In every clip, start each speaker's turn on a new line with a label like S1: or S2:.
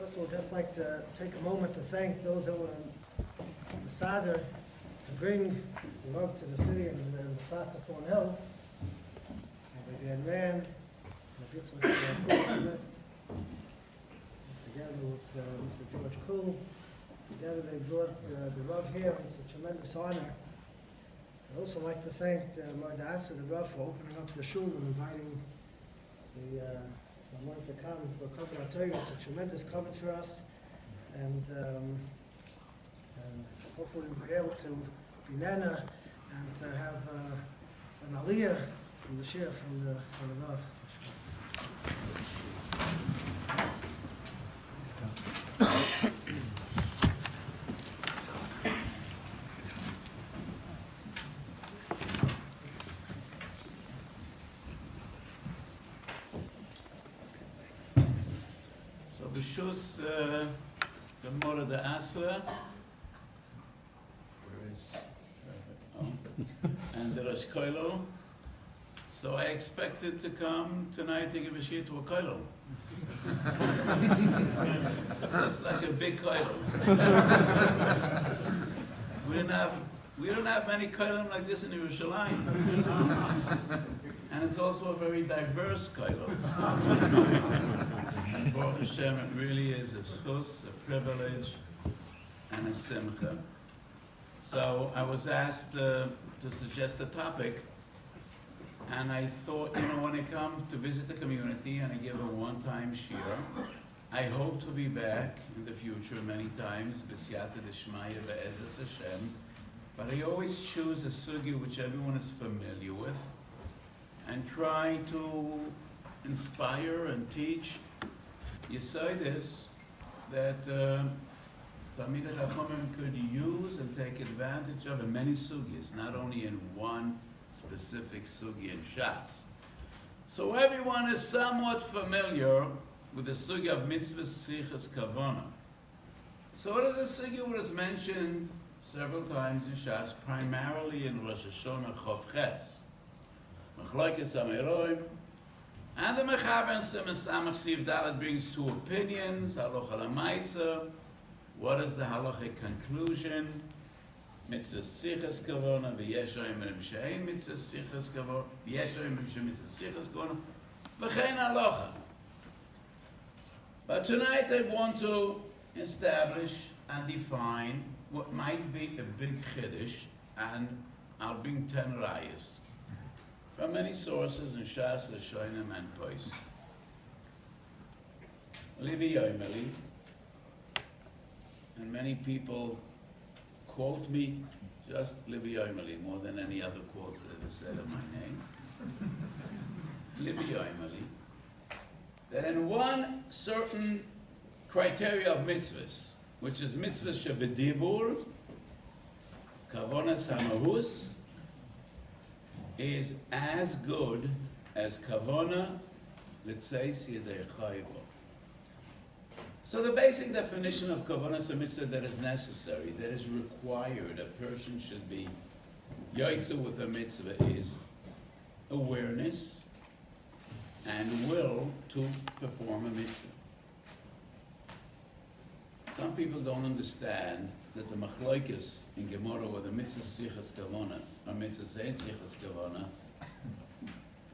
S1: First of all, I'd just like to take a moment to thank those who were in Masada to bring the love to the city and the flat to Thornhill. Rabbi Dan Rand, Rabbi Smith, together with Mr. George Kuhl. Together they brought the Rav here. It's a tremendous honor. I'd also like to thank Mardas, the Rav, for opening up the shul and inviting someone to come for Kavannah Torah. It's a tremendous cover for us, and hopefully we'll be able to be nana and to have an aliyah from the shir from the Rav.
S2: B'shus Gemara the Asra, and the Rosh Koilo. So I expected to come tonight to give a shir to a Koilo. So it's like a big Koilo. We don't have many Koilim like this in Yerushalayim. And it's also a very diverse Koilo. And Baruch Hashem, it really is a schus, a privilege, and a simcha. So I was asked to suggest a topic, and I thought, when I come to visit the community and I give a one-time shir, I hope to be back in the future many times, b'siyata d'shmaya be'ezras Hashem, but I always choose a sugi which everyone is familiar with, and try to inspire and teach Yesodis that Talmidei Chachamim could use and take advantage of in many sugis, not only in one specific sugi in Shas. So everyone is somewhat familiar with the sugi of Mitzvos Sichas Kavannah. So it is a sugi that is mentioned several times in Shas, primarily in Rosh Hashanah Chof Ches. Machlokes Ameroim, and the Mechaber and Samach Siv Dalet brings two opinions, Halacha L'Maisa, what is the halachic conclusion? Mitzvah Sichas Kavannah, v'yesh oimrim she'ein Mitzvah Sichas Kavannah, v'yesh oimrim she'Mitzvah Sichas Kavannah, v'chein halacha. But tonight I want to establish and define what might be a big chiddush, and I'll bring 10 rayas from many sources in Shas, Shonim, and Pois. Livi Yoimeli, and many people quote me just Livi Yoimeli more than any other quote that is said of my name. Livi Yoimeli, that in one certain criteria of mitzvahs, which is mitzvahs shebedibur, kavonas hamahus, is as good as kavana, let's say, siyadei chayvo. So the basic definition of kavana is a mitzvah that is necessary, that is required, a person should be yaitza with a mitzvah, is awareness and will to perform a mitzvah. Some people don't understand that the machlokes in Gemara or the mitzvah sichas kavana or mitzvah ein sichas kavana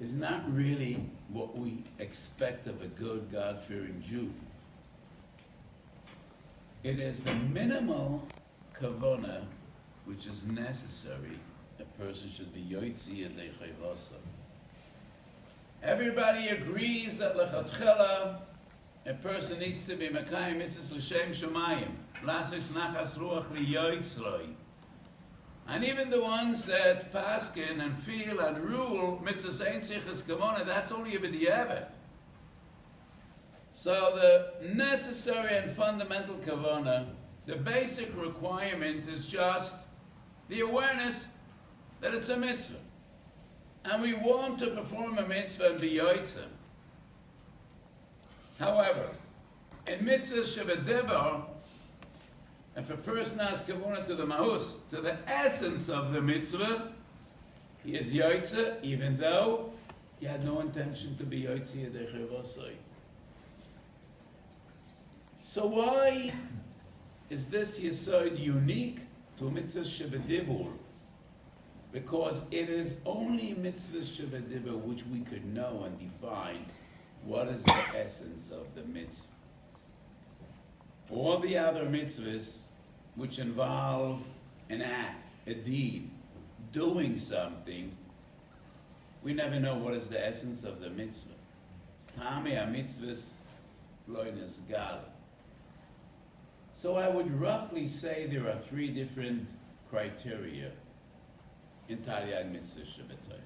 S2: is not really what we expect of a good, God-fearing Jew. It is the minimal kavana which is necessary. A person should be yotzi yedei chayvasa. Everybody agrees that lechatchila a person needs to be Mekayim Mitzvahs L'Shem Shemayim, Lasos Nachas Ruach Liyotzloi. And even the ones that paskin and feel and rule Mitzvahs Ein Sichas Kavana, that's only a b'diavad. So the necessary and fundamental Kavana, the basic requirement is just the awareness that it's a mitzvah. And we want to perform a mitzvah and be yotzim. However, in mitzvah shebedebar, if a person has kavana to the mahus, to the essence of the mitzvah, he is yotze, even though he had no intention to be yotze yedei chayvasai. So why is this Yesod unique to Mitzvahs Shebedibur? Because it is only Mitzvahs Shebedibur which we could know and define what is the essence of the mitzvah. All the other mitzvahs which involve an act, a deed, doing something, we never know what is the essence of the mitzvah. Tami ha-mitzvahs lo nisgal. So I would roughly say there are three different criteria in Taryag mitzvah Shabbatai.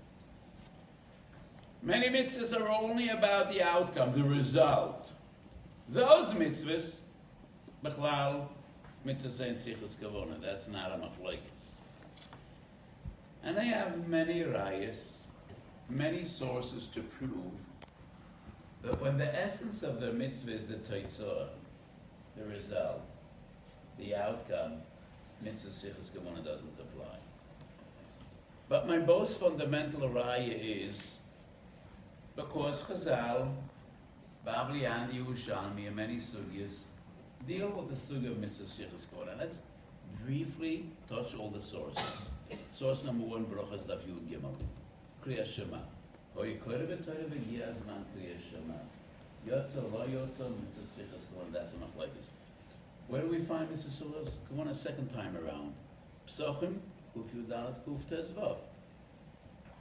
S2: Many mitzvahs are only about the outcome, the result. Those mitzvahs, Bechlal, mitzvahs ain't sichas kavona, that's not a machlokes. And they have many rayas, many sources to prove that when the essence of the mitzvah is the teitzah, the result, the outcome, mitzvah sichas kavona doesn't apply. But my most fundamental raya is because Chazal, Bavli and Yerushalmi, and many sugyas deal with the sugya of mitzvah sichas kavona. Let's briefly touch all the sources. Source number one, Brochas Daf Yud Gimel, Kriya Shema. Hoy korev torev Giya Zman Kriya Shema. Yotzo lo yotzo mitzvah sichas kavona. That's a machlokes. Where do we find mitzvah sichas kavona a second time around? Psochim, Kuf Yudalat Kuf Tezvav.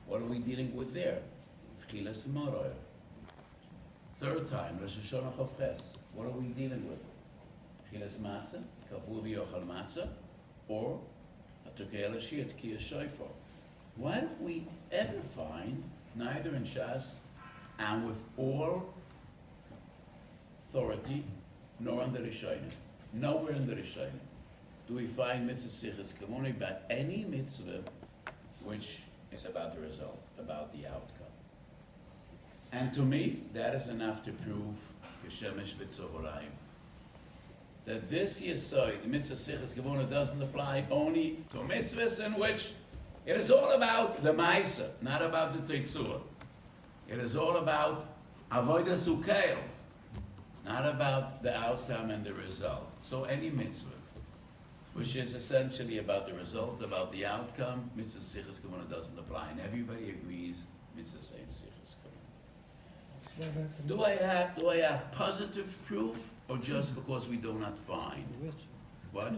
S2: What are we dealing with there? Chilas Moroy. Third time, Rosh Hashanah Chav Ches. What are we dealing with? Chilas Matzah, Kavu V'yochal Matzah, or Atukei Elashir, Tkiyah Shofar. Why don't we ever find, neither in Shas and with all authority, nor in the Rishonim, nowhere in the Rishonim, do we find mitzvah sichas kavona about any mitzvah which is about the result, about the outcome. And to me, that is enough to prove Keshemesh B'Tzohorayim, that this Yesod, the mitzvah sichas kavona, doesn't apply only to mitzvahs in which it is all about the Maisa, not about the Teitzua. It is all about Avodas Ukeil, not about the outcome and the result. So any mitzvah which is essentially about the result, about the outcome, mitzvah sichas kavona doesn't apply, and everybody agrees mitzvah ain't sichas kavona. Do I have positive proof, or just because we do not find? What?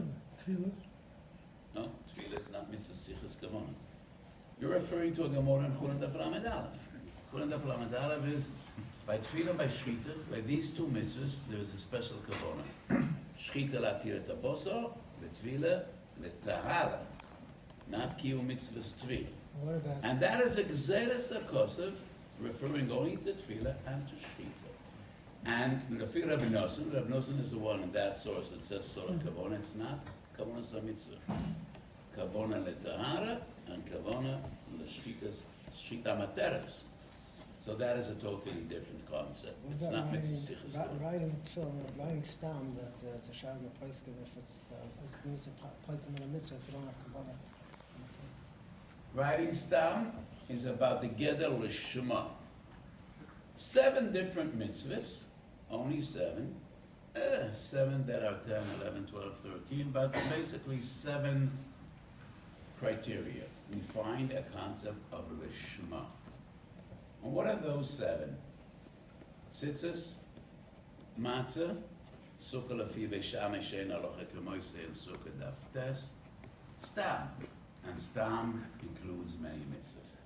S2: No, tefillah is not mitzvah sichas kavona. You're referring to a Gemara in Chulin Daf Lamed Aleph. Chulin Daf Lamed Aleph is by tefillah and by shchita. By these two mitzvahs, there is a special kavona. Shchita latirat abosar, L'tefillah, l'tahara, not kiyum mitzvahs tefillah.
S1: What about?
S2: And that is a gzeres hakosav, referring only to tefillah and to shchita. And Rafi Rabbi Nosson is the one in that source that says Sorah Kavona. It's not Kavona is a mitzvah. Kavona l'tahara and Kavona l'shchitas, shchita materes. So that is a totally different concept. It's not mitzvah sichas kavona.
S1: Writing stam that it's a shad in the place if it's going to point them in a mitzvah if you don't have kavana.
S2: Writing stam is about the Gedel L'Shema. 7 different mitzvahs, only 7. 7 that are 10, 11, 12, 13, but basically 7 criteria. We find a concept of L'Shema. And what are those 7? Tzitzis, matzah, sukkah lafi v'sham eshen alocha k'moise and sukkah daftes, stam. And stam includes many mitzvahs.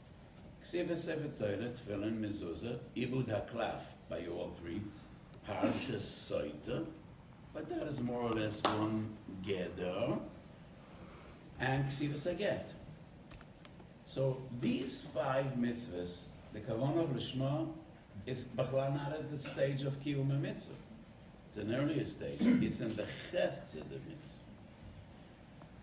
S2: Ksiva sefer Torah, tefillin, mezuzah, ibud haklaf, by all 3, parshas soita, but that is more or less one geder, and ksiva saget. So these 5 mitzvahs, the Kavannah of Lishma is Bachlal not at the stage of Kiyum mitzvah. It's an earlier stage. It's in the Chefetz of the mitzvah.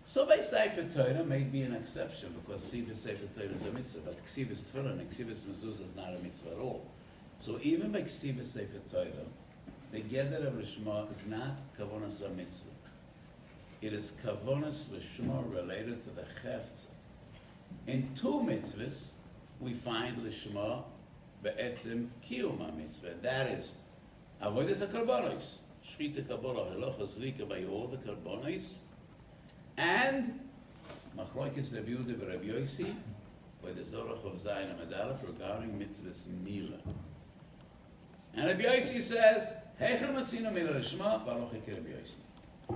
S2: So by Sefer Torah may be an exception because Ksiva Sefer Torah is a mitzvah, but Ksiva's Tefillin and Ksiva's Mezuzah is not a mitzvah at all. So even by Ksiva Sefer Torah, the Geder of Lishma is not Kavannah's a mitzvah. It is Kavannah's Lishma related to the Chefetz. In 2 mitzvahs, we find Lishma be'etzim kiyum mitzvah. That is, avodas hakarbanos, Shchita Kabbalah, Halacha Zrika by all the Karbonis, and Machlokes Rabbi Yehuda and Rabbi Yossi by the Zorach of Zayin and Medalef regarding Mitzvahs Mila. And Rabbi Yossi says, Heichel Matzino Mila Lishma, Baruch Rabbi Yossi.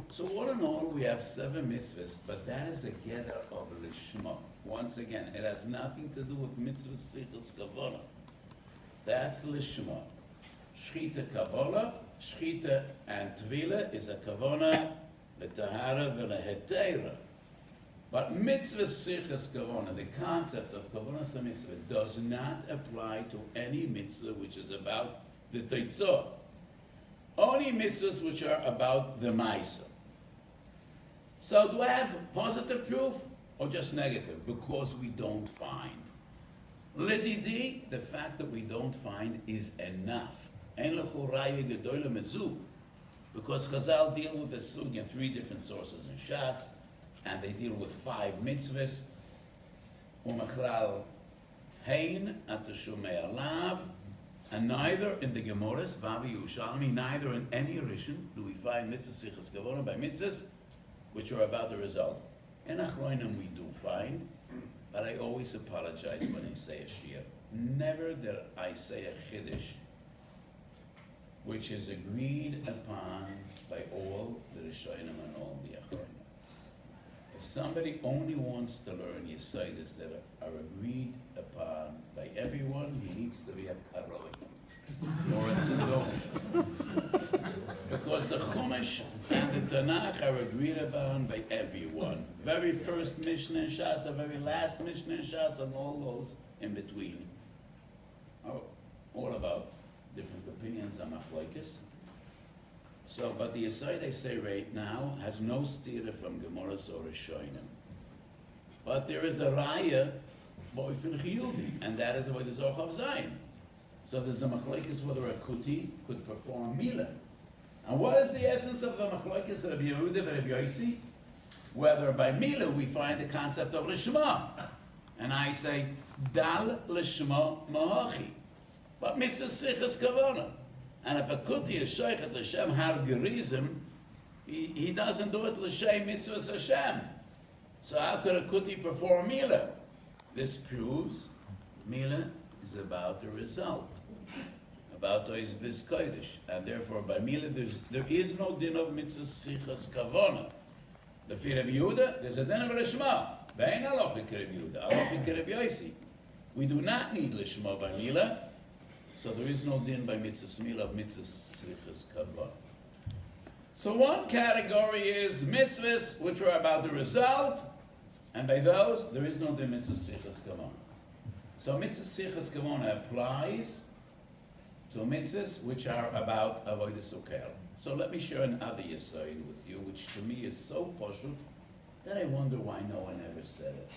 S2: So all in all, we have 7 mitzvahs, but that is a gather of Lishma. Once again, it has nothing to do with Mitzvahs Sichos Kavannah. That's Lishma. Shchita Kabbalah, Shchita and Tvila is a Kavannah, L'Tahara V'Lehetera. But Mitzvah Sichos Kavannah, the concept of Kavannah Mitzvah, does not apply to any mitzvah which is about the Teitzah. Only mitzvahs which are about the Maisa. So do I have positive proof or just negative? Because we don't find. Lididi, the fact that we don't find is enough. Ein lechu raya gedola mezu. Because Chazal deal with the sugya in 3 different sources in Shas, and they deal with 5 mitzvahs. Umachlal hein atashumei alav. And neither in the Gemaras, Babi Yerushalmi, neither in any Rishon do we find mitzvahs sichas kavona by mitzvahs which are about the result. In Achronim we do find, but I always apologize when I say a shir. Never did I say a chiddush which is agreed upon by all the Rishonim and all the Achronim. If somebody only wants to learn Yesodis that are agreed upon by everyone, he needs to be a Karoi or a Tzidon. Because the Chumash and the Tanakh are agreed upon by everyone. Very first Mishnah in Shas, the very last Mishnah in Shas, and all those in between are all about different opinions on Machlokes. So, but the Yesod I say right now has no stira from Gemaras or Rishonim. But there is a Raya, Boifin Chiyuvi, and that is what is Orchav Zayin. So there's a Machlokes whether a Kuti could perform Mila. And what is the essence of the Machlokes of Rabbi Yehuda and Rabbi Yossi? Whether by Mila we find the concept of Lishma. And I say, Dal Lishma Mahachi. But Mitzvah Sichas Kavana. And if a Kuti is Sheikhet L'Shem Har Gerizim, he doesn't do it L'Shem Mitzvah Hashem. So how could a Kuti perform Mila? This proves Mila is about the result, about Ois Biz Kodesh. And therefore by Mila there is no din of Mitzvah Sichas Kavana. The Rabbi Yehuda, there's a din of Lishma. Ve'en alochik Rabbi Yehuda, alochik Rabbi Yossi. We do not need Lishma by Mila. So there is no din by mitzvah mila of mitzvah srichas kavah. So one category is mitzvahs which are about the result, and by those there is no din mitzvah srichas kavah. So mitzvah srichas kavah applies to mitzvahs which are about avodas ukel. So let me share another yesod with you, which to me is so poshut that I wonder why no one ever said it.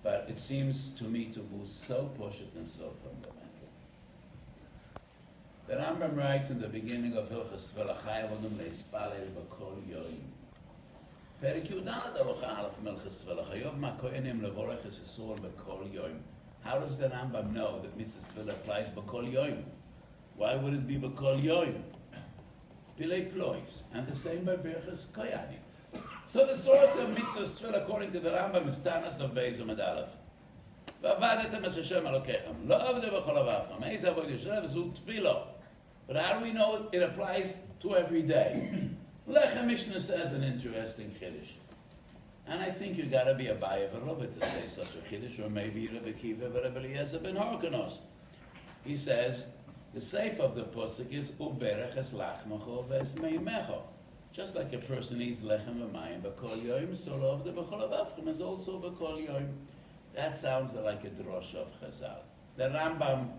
S2: But it seems to me to be so poshut and so fundamental. The Rambam writes in the beginning of Hilchos Tefillah Chayavonum Leispalel B'Kol Yoyim. Perik Yudal Alocha Aleph Melchos Tefillah Chayov Makoyenim Levorech Es Yisur B'Kol Yoyim. How does the Rambam know that Mitzvah Tefillah applies B'Kol Yoyim? Why would it be B'Kol Yoyim? Pilei Plois, and the same by Birchas Koyanim. So the source of Mitzvah Tefillah, according to the Rambam, is Tanas of Beis Umed Aleph. V'avadatem es Hashem Elokechem, lo avde b'chol avavchem, eis avodah Yisrael v'zu tefillah. But how do we know it applies to every day? Lechem Mishnah says an interesting chiddush. And I think you got to be a Abaye v'Rava to say such a chiddush, or maybe Rabbi Kiva v'Rabbi Eliezer ben Harkanos. He says, the seif of the pasuk is, Uberech es lachmacho v'es meimecho. Just like a person eats lechem v'mayim b'kol yoyim, so lo avde b'chol avavchem is also b'kol yoyim. That sounds like a drosh of Chazal. The Rambam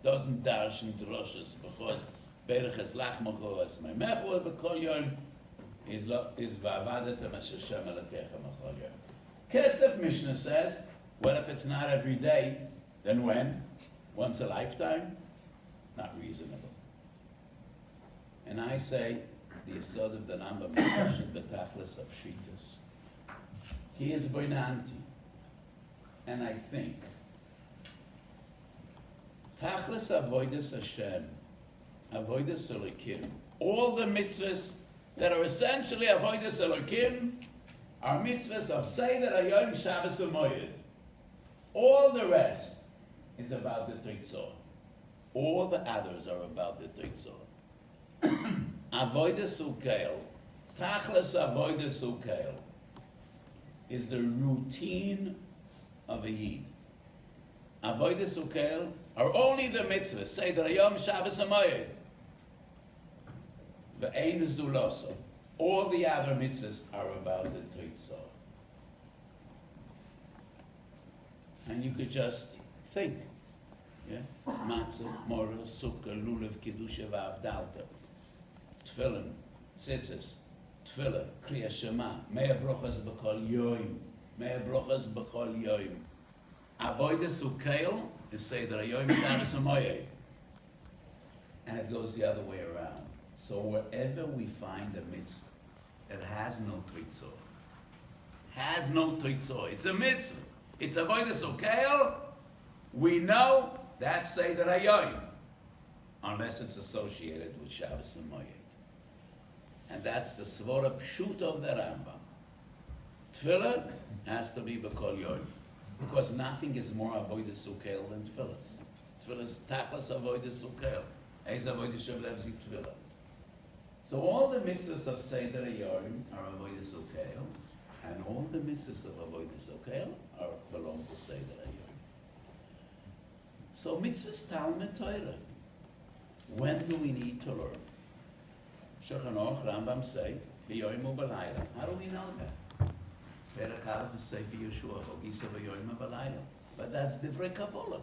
S2: doesn't dash in droshes because Berech es lachmacho es meimecho b'kol yoyim is va'avadetem es Hashem Elokechem b'kol yoyim. Kesef Mishnah says, well, if it's not every day, then when? Once a lifetime? Not reasonable. And I say, the Yesod of the Rambam is Pashut b'tachlis of Shitas. He is boinanti. And I think, Tachlis avodas Hashem, avodas Elokim, All the mitzvahs that are essentially avodas Elokim are mitzvahs of Seder Hayom, Shabbos, and Moed. All the rest is about the Teitzor. All the others are about the Teitzor. Avodas Ukeil, Tachlis Avodas Ukeil, is the routine of a Yid. Avodas Ukeil are only the mitzvahs, Seder Hayom, Shabbos, and Moed. Ve'ein Zuloso. All the other mitzvahs are about the Teitzor. And you could just think, yeah? Matzah, Morah, Sukkah, Lulav, Kedusha, V'avdalta, Tefillin, Tzitzis, Tefillah, Kriya Shema, Mea Brochas B'chol Yoim, Mea Brochas B'chol Yoim. Avodas Ukeil is Seder Hayom, Shabbos, and Moed. And it goes the other way around. So wherever we find a mitzvah that has no teitzor, it's a mitzvah, it's avodas ukeil, we know that's Seder Hayom, unless it's associated with Shabbos and Moed. And that's the svara pshut of the Rambam. Tefillah has to be b'kol yom, because nothing is more avodas ukeil than tefillah. Tefillah is tachlis avodas ukeil. Eis avodas shablev zik tefillah. So all the mitzvahs of Seder Hayom are avodas ukeil, and all the mitzvahs of avodas ukeil belong to Seder Hayom. So mitzvahs Talmud Torah. When do we need to learn? Shulchan Aruch, Rambam say, b'yoyim u'balayla. How do we know that? Perek Aleph is Sefer Yeshua, Hogisa b'yoyim u'balayla. But that's divrei Kabbalah.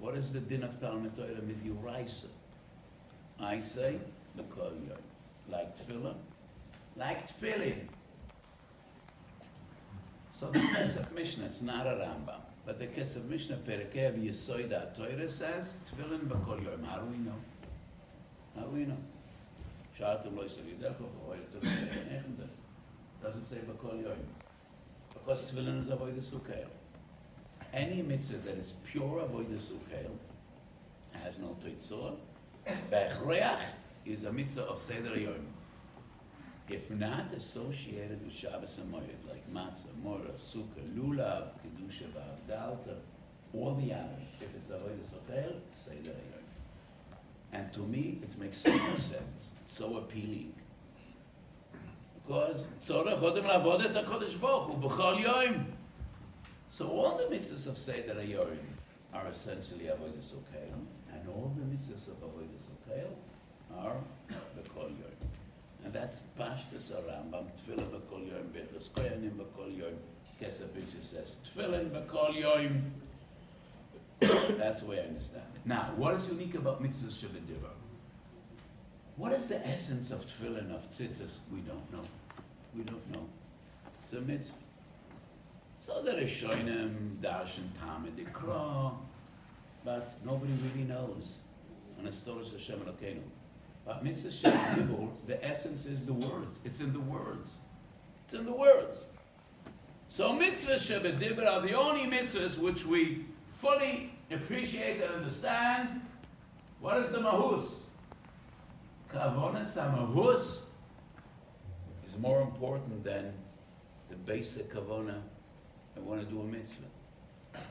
S2: What is the din of Talmud Torah mid'yoraisa? I say, b'kol yom. Like tefillah, like tefillin. So the Kesef Mishnah, it's not a Rambam, but the Kesef Mishnah, Perek Yesoid HaTorah says, tefillin b'kol yom. How do we know? How do we know? Sha'atum lo yisav yidecho, v'hoyel tov yidenechem. Doesn't say b'kol yom. Because tefillin is avodas ukeil. Any mitzvah that is pure avodas ukeil has no teitzor. B'echreach is a mitzvah of Seder Hayom. If not associated with Shabbos and Moed, like Matzah, Morah, Sukkah, Lulav, Kedusha, V'avdalta, all the others, if it's avodas ukeil, Seder Hayom. And to me, it makes so much sense. It's so appealing. Because tzorech hodem lavodet HaKadosh Baruch Hu b'chol yom. So all the mitzvahs of Seder Hayom are essentially avodas ukeil, and all the mitzvahs of avodas ukeil are b'kol yom. And that's Pashtus HaRambam, Tefillah b'kol yom, Bechus Koyanim b'kol yom, Kesef Mishnah says, Tefillin b'kol yom. That's the way I understand it. Now, what is unique about mitzvahs shebedivrei? What is the essence of tefillin, of tzitzis? We don't know. We don't know. It's a mitzvah. So there is shoinim, darshan, tamid, ikra, but nobody really knows. And it's Torah Hashem Elokeinu. But mitzvahs shebedivrei, the essence is the words. It's in the words. It's in the words. So mitzvahs shebedivrei are the only mitzvahs which we fully appreciate and understand. What is the mahus? Kavannah mahus is more important than the basic kavannah. I want to do a mitzvah,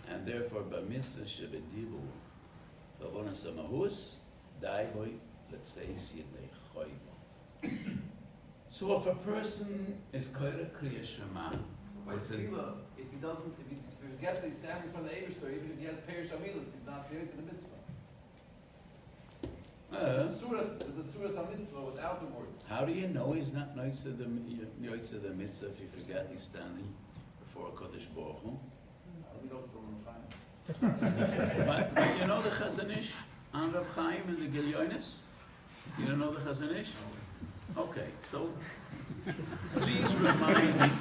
S2: and therefore, by mitzvah shebedivrei, kavannah mahus, dai boy, let's say yidei choyva. So if a person is koyre kriya shema,
S3: If he forgets that he's standing from the Eibush store, even if he has perish amilas, he's not there to the mitzvah. There's a surah mitzvah without the words.
S2: How do you know he's not nice to the mitzvah if you forget he's standing before a Kodesh Baruch Hu?
S3: We know from Rabbi.
S2: But you know the Chazon Ish on Reb Chaim and the Gilyonis? You don't know the Chazon Ish? Okay, so please remind me.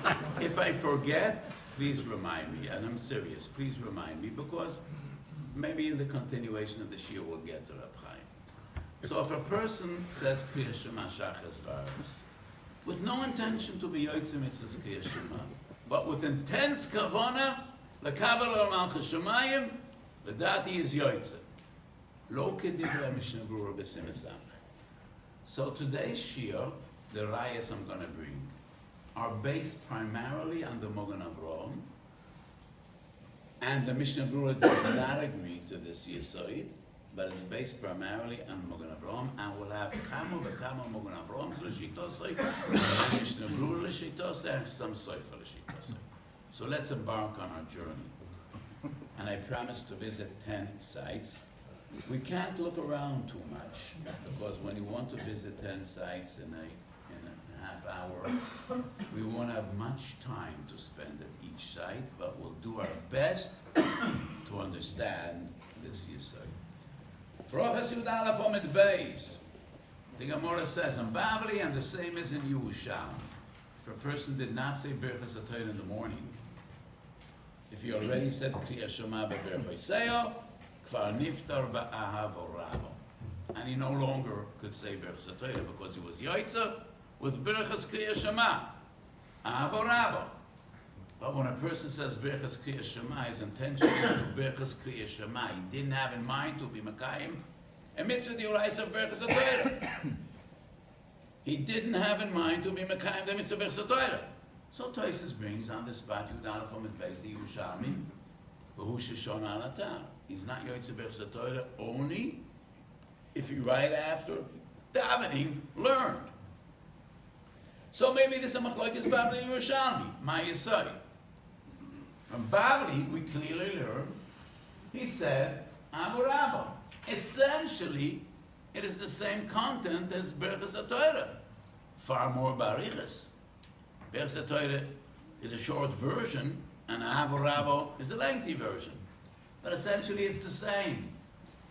S2: If I forget, please remind me, and I'm serious, please remind me, because maybe in the continuation of the Shir we'll get to Reb Chaim. So if a person says Kriya Shema Shachas Varis, with no intention to be Yotzei Mitzvahs Kriya Shema, but with intense Kavannah, L'kabel al Malchus Shemayim, l'dati is Yotzei. Lo kedivrei Mishnah Berurah b'Simon Samech. So today's shiur, the rayas I'm going to bring, are based primarily on the Mogen Avraham, and the Mishnah Berurah does not agree to this Yesod, but it's based primarily on Mogen Avraham, and we'll have Kamo v'Kamo Mogen Avraham l'shitosei, and Mishnah Berurah l'shitosei, and Chasam Sofer l'shitosei. So let's embark on our journey. And I promise to visit 10 sites. We can't look around too much, because when you want to visit 10 sites in a half hour, we won't have much time to spend at each site, but we'll do our best to understand this Yesod. Brachas Yud Aleph Amid Beis. The Gemara says in Bavli, and the same is in Yerushalmi. If a person did not say Birchas HaTorah in the morning, if he already said Kriyas Shema b'Berchoseyo, Kvar Niftar ba'ahav Rabo, and he no longer could say Birchas HaTorah because he was Yoitza with Birchas Kriyas Shema, Ahav Rabo. But when a person says Birchas Kriyas Shema, his intention is to Birchas Kriyas Shema. He didn't have in mind to be Makayim a mitzvah d'oraisa of Birchas HaTorah. He didn't have in mind to be Makayim the mitzvah of Birchas HaTorah. So Tosfos brings on the spot Yud Aleph Amid Beis the Yerushalmi, V'hu Sheshon Al Atar. He's not Yotzei Birchas HaTorah only if he right after davening learned. So maybe this is a machlokes Bavli and Yerushalmi. My Yesod. From Bavli, we clearly learn, he said, Abu Rabba. Essentially, it is the same content as Birchas HaTorah. Far more barichas. Birchas HaTorah is a short version, and Abu Rabba is a lengthy version. But essentially, it's the same.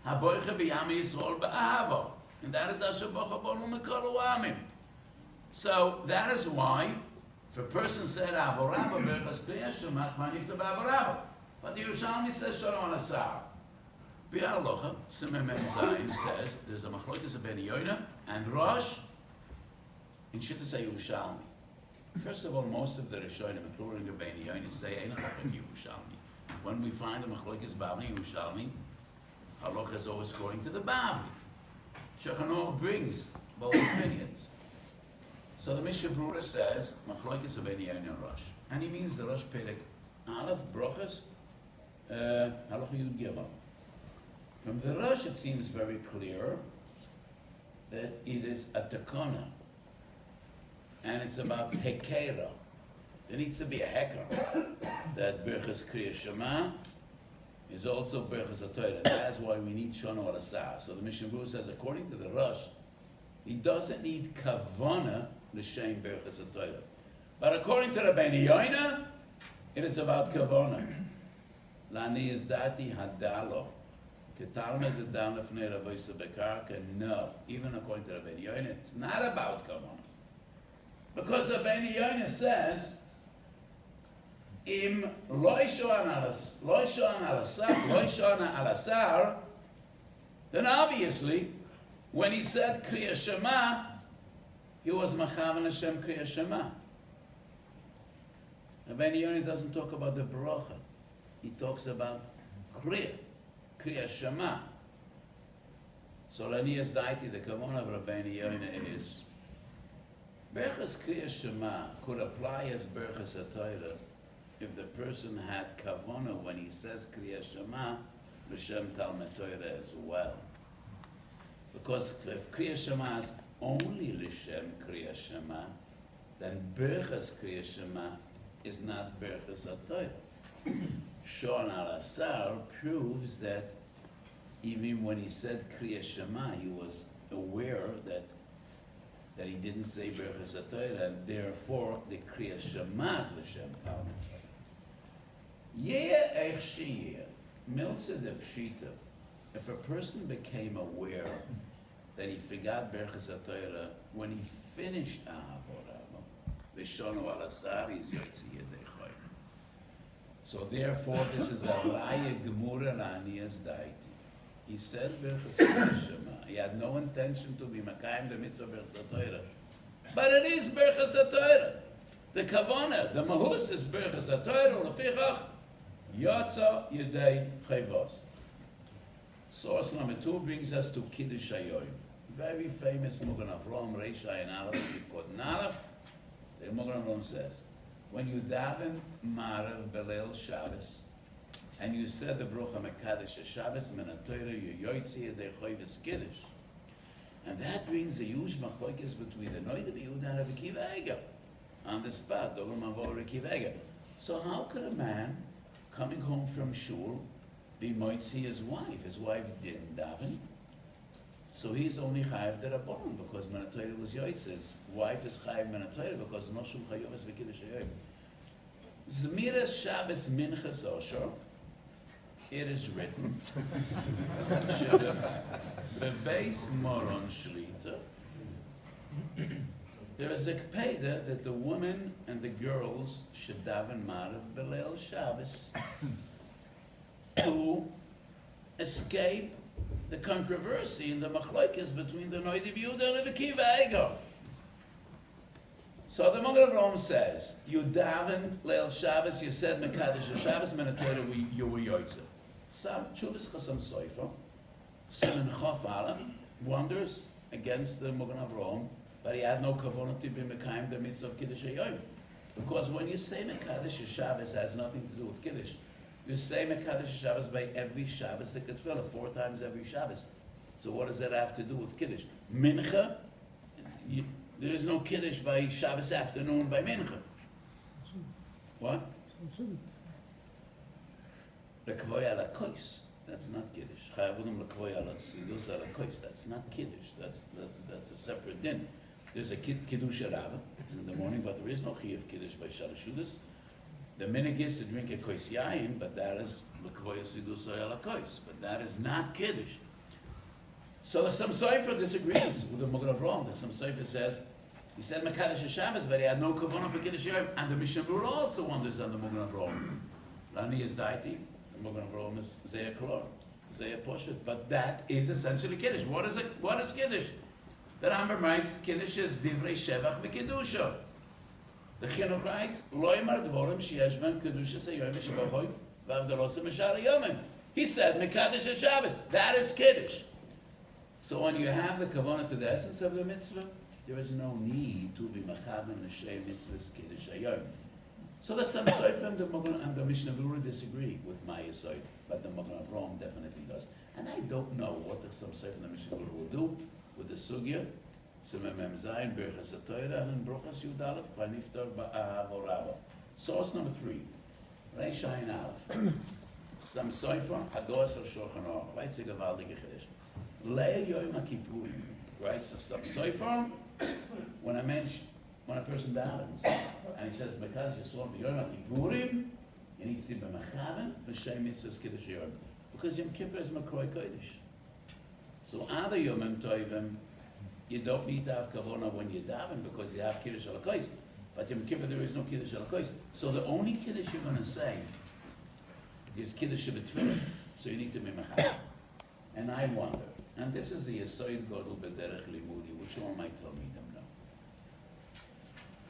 S2: Haboicha b'yam Yisrael ba'ahava. And that is Asher Bocha Bonu Mekol U'amim. So that is why, if a person said Abu Rabba Birchas Kriyas Shema, Kvanifta b'Abu Rabba. But the Yerushalmi says Shalom Asar. Bi'al Locha, Simen Mem Zayin says there's a machlokes of Ben Yoina and Rosh in Shittas Yerushalmi. First of all, most of the Rishonim, including the Ben Yoina, say Ein Halacha Yerushalmi. When we find the machlokes Bavli Yerushalmi, halacha is always going to the Bavli. Shulchan Aruch brings both opinions. So the Mishnah Berurah says, Machlokes of Ben Yoina and Rosh. And he means the Rosh Perek Aleph, Brachas, Halacha Yud Gimel. From the Rosh it seems very clear that it is a takana. And it's about Hekera. There needs to be a Heker. That Birchas Kriyas Shema is also Birchas HaTorah. That's why we need Shana Al-Asar. So the Mishnah Berurah says, according to the Rosh, he doesn't need Kavannah l'shem Birchas HaTorah. But according to Rabbi Yoina, it is about Kavannah. Lani is dati hadalo. Ketalmed d'dan lefnei Rabbi Bekarka. No, even according to Rabbi Yoina, it's not about Kavannah. Because Rabbi Yoina says, Im loishoan alasar, then obviously, when he said Kriyas Shema, he was Machavan Hashem Kriyas Shema. Rabbi Yoina doesn't talk about the Baruch. He talks about Kriyas Shema. So Lanias Daiti, the Kavannah of Rabbi Yoina is, Birchas Kriyas Shema could apply as Birchas HaTorah if the person had Kavannah when he says Kriyas Shema, L'Shem Talmud Torah as well. Because if Kriyas Shema is only L'Shem Kriyas Shema, then Birchas Kriyas Shema is not Birchas HaTorah. Shon Al-Asar proves that even when he said Kriyas Shema, he was aware that he didn't say Birchas HaTorah, and therefore the Kriyas Shema is L'Shem Talmud Torah. Yeh eich sheyeh, miltzeh de pshita. If a person became aware that he forgot Birchas HaTorah when he finished Ahav Rabo, v'shonu al-asar is yotzei yedei choy. So therefore, this is a raya gemura la'aniyas daiti. He said Birchas Shema. He had no intention to be makayim the mitzvah Birchas HaTorah, but it is Birchas HaTorah. The Kavannah, the mahus is Birchas HaTorah, lefichach yotza yedei chayvos. Source number 2 brings us to Kiddush Hayoyim. very famous Mogen Avraham, Reisha and Aleph, Shlif Kod and Aleph. The Mogen Avraham says, when you daven Marav Belel Shabbos, and you said the Brucha Mekadesh Shabbos, Min HaTorah, you Yoitzi Yedei Choyves Kiddush. And that brings a huge machlokes between the Noida B'Yehuda and Rabbi Akiva Eiger. On the spot, Dover Mavor Rabbi Akiva Eiger. So how could a man coming home from shul be moitzi his wife? His wife didn't daven. So he's only chayav derabbanon because Min HaTorah was yoitz. His wife is chayav Min HaTorah because no shul chayovas v'kiddush hayoyim. Zmiras Shabbos Minchas Osher. It is written, the Weiss Shlit. There is a kpeda that the women and the girls should daven Marav Belel Shabbos to escape the controversy in the machlokes between the Noida B'Yehuda and Rabbi Akiva Eiger. So the Mogen Avraham says, you daven Leil Shabbos, you said Mekadesh Shabbos, Min HaTorah, you were yoitze. Some Chuvas Chasam Soifer, Siman Chof Aleph, wonders against the Mogen Avraham, but he had no Kavannah to be Mekayim the mitzvah of Kiddush Hayoyim. Because when you say Mekadesh Shabbos, it has nothing to do with Kiddush. You say Mekadesh Shabbos by every Shabbos, the Ketfilah, 4 times every Shabbos. So what does that have to do with Kiddush? Mincha, there is no Kiddush by Shabbos afternoon by Mincha. What? Lekvoy ala kois. That's not Kiddush. Chayavudim lekvoy ala sidus ala kois. That's not Kiddush. That's a separate din. There's a Kiddush HaRav in the morning, but there is no Chiyuv Kiddush by Shalashudis. The minig is to drink a kois yayin, but that is lekvoy sidus ala kois. But that is not Kiddush. So the Sam Sofer disagrees with the Mogen Avraham. The Sam Sofer says, he said Mekadesh Shabbos, but he had no Kavannah for Kiddush Yom. And the Mishnah Berurah also wonders on the Mogen Avraham. Lani is daiti. Mogen Avraham is Zeya Kolor, Zeya Poshet, but that is essentially Kiddush. What is it? What is Kiddush? The Rambam writes, Kiddush is Divrei Shevach v'Kiddusha. The Chinuch writes, Loimar Dvorim sheyesh ben Kiddusha seyoyim v'shevachoy v'avdalosim v'shar yomim. He said, Mekadesh Shabbos. That is Kiddush. So when you have the Kavannah to the essence of the mitzvah, there is no need to be Machaben l'shem mitzvahs Kiddush Hayoyim. So the Sam Sofer and the Mishnah Berurah disagree with my Yesod, but the Mogen Avraham definitely does. And I don't know what the Sam Sofer and the Mishnah Berurah will do with the Sugya, Simem Mem Zayin, Berchas HaTorah, and in Bruchas Yud Aleph, Kvaniftar HaRav. Source number 3, Reisha and Aleph. Sam Sofer, Hagoas al-Shulchan Aruch, writes a gewaltige Chiddush. Leil Yom HaKippurim, writes the Sam Sofer, when a person davens, and he says, Mekadesh Yisrael b'Yom HaKippurim, you need to be b'machaven b'shem mitzvahs Kiddush Yom. Because Yom Kippur is Makroi Kodesh. So other Yomim Tovim, you don't need to have Kavannah when you daven because you have Kiddush Alakois. But Yom Kippur there is no Kiddush Alakois. So the only Kiddush you're going to say is Kiddush B'Tfilah. So you need to be machaven. And I wonder, and this is the Yesod Godel B'Derech Limudi, which one might tell me them no.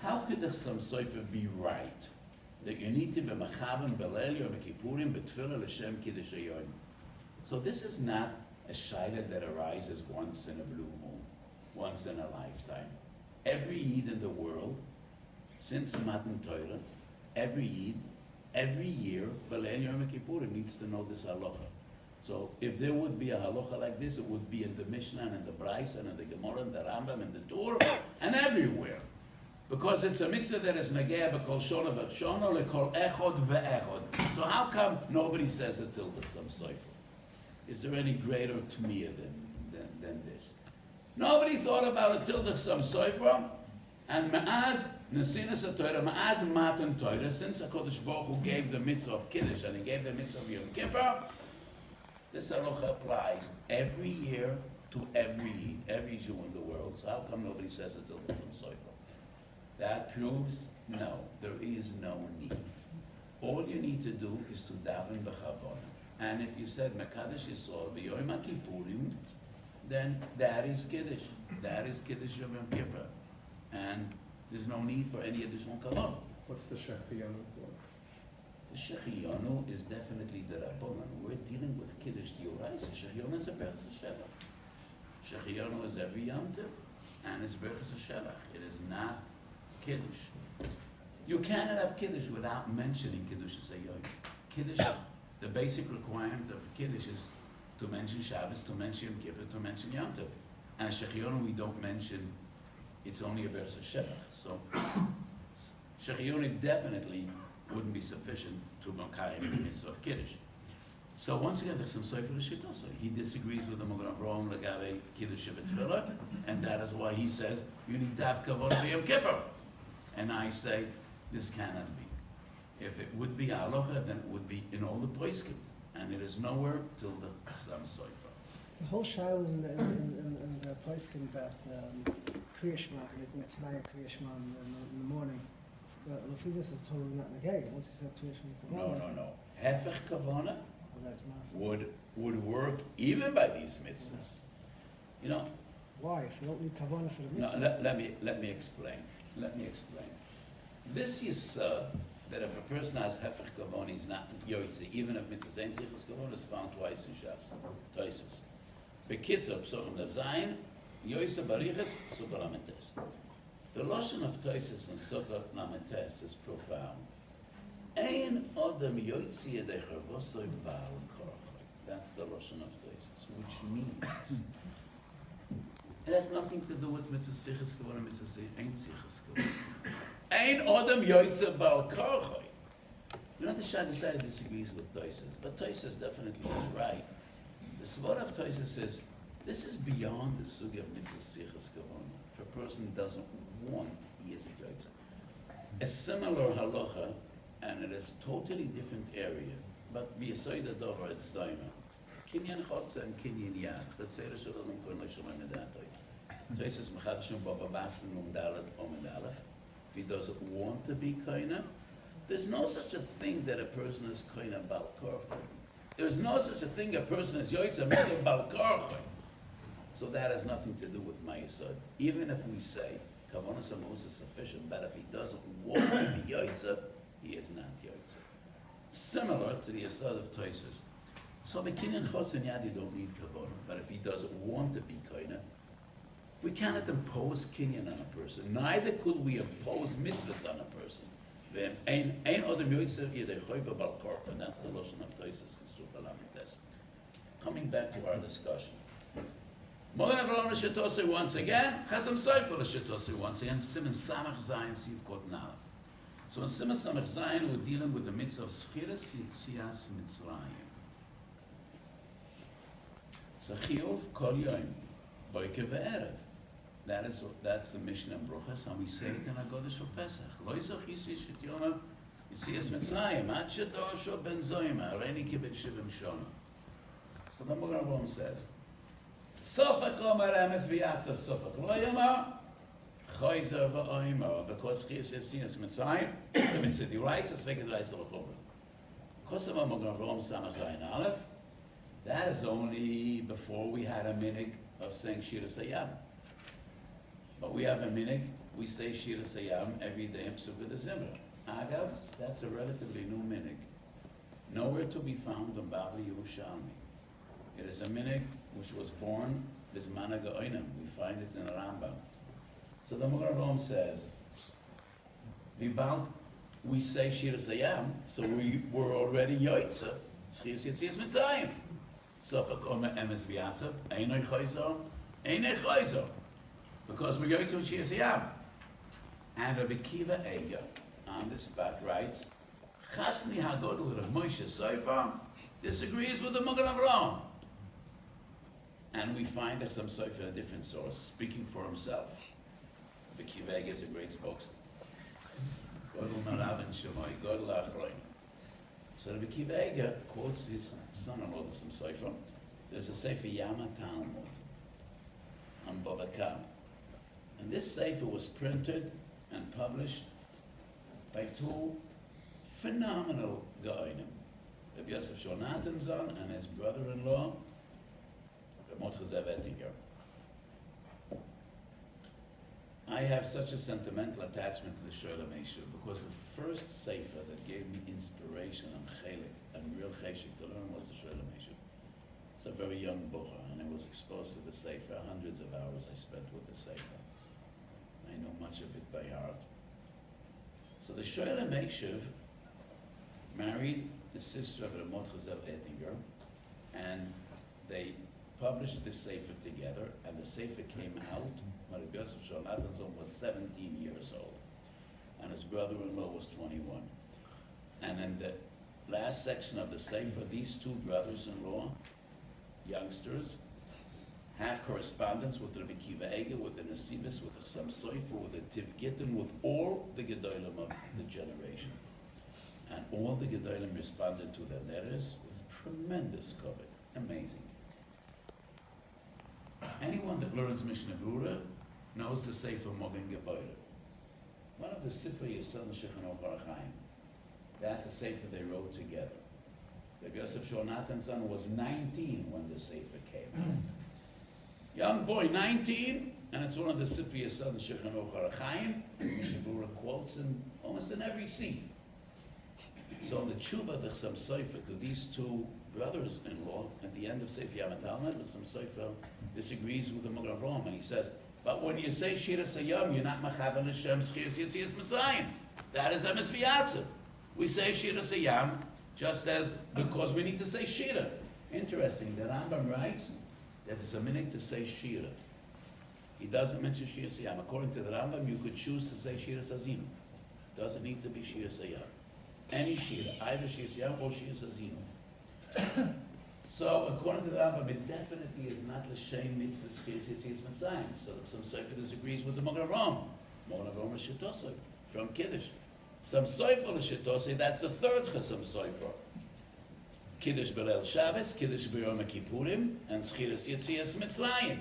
S2: How could the Sam Sofer be right that you need to be machaven belel Yom Kippurim b'tfilah l'shem kiddush hayoyim? So this is not a shaila that arises once in a blue moon, once in a lifetime. Every Yid in the world, since Matan Torah, every Yid, every year, belel Yom Kippurim needs to know this halacha. So if there would be a halacha like this, it would be in the Mishnah and in the Brais and in the Gemara and the Rambam and the Torah and everywhere. Because it's a mitzvah that is negeh b'kol shona v'shona lekol echod ve'echod. So how come nobody says it till the Sam Sofer? Is there any greater tmiyah than this? Nobody thought about it till the Sam Sofer, and ma'az nesinas haTorah, ma'az matan Torah, since HaKadosh Baruch Hu gave the mitzvah of Kiddush and he gave the mitzvah of Yom Kippur, this halacha applies every year to every Jew in the world. So how come nobody says it till the Sam Sofer? That proves, no, there is no need. All you need to do is to daven b'chavona. And if you said, Mekadesh Yisrael b'Yom HaKippurim, then that is Kiddush. That is Kiddush Yom Kippur. And there's no need for any additional kavanah.
S4: What's the Shechiyanu for?
S2: The Shechiyanu is definitely the Rabbanan. We're dealing with Kiddush Yorais. Shechiyanu is a Berchas Sheva. Shechionu is every Yom Tov, and it's Berachas HaShevach. It is not Kiddush. You cannot have Kiddush without mentioning Kiddush Sayyid. Kiddush, the basic requirement of Kiddush is to mention Shabbos, to mention Yom Kippur, to mention Yom Tov. And Shechionu we don't mention, it's only a Berachas HaShevach. So Shechionu definitely wouldn't be sufficient to Makayim the mitzvah of Kiddush. So once again, there's some Sefer Shita. He disagrees with the Magen Avraham Lagabe Kiddush B'Tfilah, and that is why he says you need to have Kavannah for Yom Kippur. And I say this cannot be. If it would be halacha, then it would be in all the poskim, and it is nowhere till the Sam Sefer.
S1: The whole shaila in the poskim about Kriya Shema, making a Tanaya Kriya Shema in the morning. This is totally not negated. Once he said Kriya Shema Kavannah.
S2: No. Hefech Kavannah
S1: That's massive.
S2: would work even by these mitzvahs. You know.
S1: Why? If you don't need Kavannah for the
S2: No,
S1: mitzvah.
S2: let me explain. This is that if a person has hefech kavon, he's not yoytze, even if mitzvah ein sichas kavon is found twice in Shas, Toisus. Bekitzur, psochim lev zayin, yoytze bariches, sukkah lamentes. The lotion of Toisus and sukkah lamentes is profound. Ein odem yoytze yedei chavosoi ba'al korachoi. That's the lotion of Toisus, which means it has nothing to do with mitzvah sichas kavon and mitzvah ein sichas kavon. Ein odem yoytze ba'al korachoi. You know, the Shaddai disagrees with Toisus, but Toisus definitely is right. The svara of Toisus is, this is beyond the sugi of mitzvah sichas kavon. If a person doesn't want, he isn't yoytze. A similar halacha, and it is a totally different area, but b'yesod hadavar it's daima. Kinyan chotza and kinyan yad. Chatzera shalom kon l'shalom nedatoi. Toisus mechadashim bava basim umdalet omedalef. If he doesn't want to be koina, there's no such a thing that a person is koina bal korchoi. There's no such a thing a person is yoytze mitzvah bal korchoi. So that has nothing to do with my yesod. Even if we say kavanah samos is sufficient, but if he doesn't want to be yoytze, he is not yoytze. Similar to the yesod of Toisus. So bekinyan chotz and yad you don't need kavanah, but if he doesn't want to be koina, we cannot impose kinyan on a person. Neither could we impose mitzvahs on a person. And that's the lotion of Toisus and Sukkah Lamentes. Coming back to our discussion. Mogen Avraham L'Shetose once again, Chasam Sefer L'Shetose once again, Siman Samach Zayin Siv Kot Nalef. So in Siman Samach Zayin we're dealing with the mitzvah of Schiras Yitzias Mitzrayim. Tzachiyov Kol Yoim, Boike Ve'erev. That's the Mishnah in Bruchas, and we say it in Haggadah of Pesach. Lo yizoch yisi shetiona yitzias Mitzrayim, ad shedosho ben zoyma, reini kibet shivim shona. So the Magen Avraham says, Sofak omar emes v'yatzav sofak lo yomar, choyzer v'oymar, because chiyas yitzias Mitzrayim, the mitzvah deraisa, sveket deraisa l'chobra. Because of Magen Avraham Samach Zayin Aleph, that is only before we had a minig of saying Shira Sayam. But we have a minig, we say Shira Sayam every day in Pesukah Zimra. Agav, that's a relatively new minig. Nowhere to be found in Bavli Yerushalmi. It is a minig which was born Bizmana Ga'oinam. We find it in the Rambam. So the Magen Avraham says, we say Shira Sayam, so we were already Yoitza. Tzchias Yitzias Mitzrayim. Sofak Omer Emes V'yatzav, Einoi Choyzo, Einoi Choyzo. Because we're going to Shir Siyam. And Rabbi Kiva Eiger on the spot writes, Chasni HaGodol of Moshe Sofer disagrees with the Magen Avraham. And we find that some Sofer in a different source, speaking for himself. Rabbi Kiva Eiger is a great spokesman. Godel Marav and Shemai, Godel Achroin. So Rabbi Kiva Eiger quotes his son-in-law, the Sam Sofer. There's a Sefer Yama Talmud on Bava Kama. And this sefer was printed and published by two phenomenal Gaonim, Rabbi Yosef Shonatenzon and his brother-in-law, Rabbi Mordechai Zev Ettinger. I have such a sentimental attachment to the Sholem Eshu because the first sefer that gave me inspiration and chelik and real cheshik to learn was the Sholem Eshu. So a very young bocher, and I was exposed to the Sefer. Hundreds of hours I spent with the Sefer. I know much of it by heart. So the Shoyle Mekshiv married the sister of Ramot Chazel Ettinger, and they published the Sefer together, and the Sefer came out when Rabbi Yosef Shonathanson was 17 years old, and his brother-in-law was 21. And in the last section of the Sefer, these two brothers-in-law, youngsters, have correspondence with Rabbi Kiva Eger, with the Nesivos, with the Chassam Sofer, with the Tivgitim, with all the Gedolim of the generation. And all the Gedolim responded to their letters with tremendous kavod. Amazing. Anyone that learns Mishnah Berurah knows the Sefer Mogen Gebäude. One of the Sifrei Yisod Shulchan Aruch HaChaim. That's a Sefer they wrote together. Rabbi Yosef Shonathanson was 19 when the Sefer came out. Young boy, 19, and it's one of the Sifrei Yisod Shulchan Aruch HaChaim. Mishnah Berurah quotes in almost in every seat. So in the tshuva, the Chassam Sofer to these two brothers-in-law, at the end of Sefer Yam HaTalmud, the Chassam Sofer disagrees with the Magen Avraham, and he says, but when you say Shiras Hayom, you're not Machavan Hashem Schias Yitzias Mitzrayim. That is Emes V'Yatzav. We say Shiras Hayom just as because we need to say Shira. Interesting, the Rambam writes that there's a minute to say Shira. He doesn't mention Shiras Hayom. According to the Rambam, you could choose to say Shiras Hazinu. Doesn't need to be Shiras Hayom. Any Shira, either Shiras Hayom or Shiras Hazinu. So, according to the Rambam, it definitely is not l'shem mitzvah schias yitzias mitzrayim. So, some Sefer disagrees with the Magen Avraham. Magen Avraham is Shittosai from Kiddush. Some Sefer is Shittosai, that's the third Chassam Sefer. Kiddush B'Leil Shabbos, Kiddush B'Yom Kippurim, and Schias Yitzias Mitzrayim.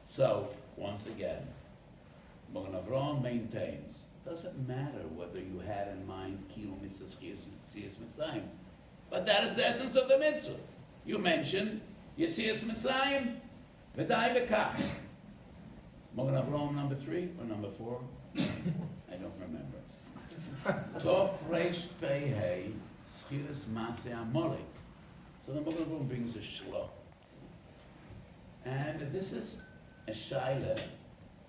S2: So, once again, Magen Avraham maintains, doesn't matter whether you had in mind Kiyum Mitzvah Schias Yitzias Mitzrayim. But that is the essence of the mitzvah. You mentioned Yitzias Mitzrayim, V'dai B'kach. Magen Avraham number 3 or number 4? I don't remember. Tov Reish Pei Hei, Schiras Maseh Amalek. So the Magen Avraham brings a shlo. And this is a shaila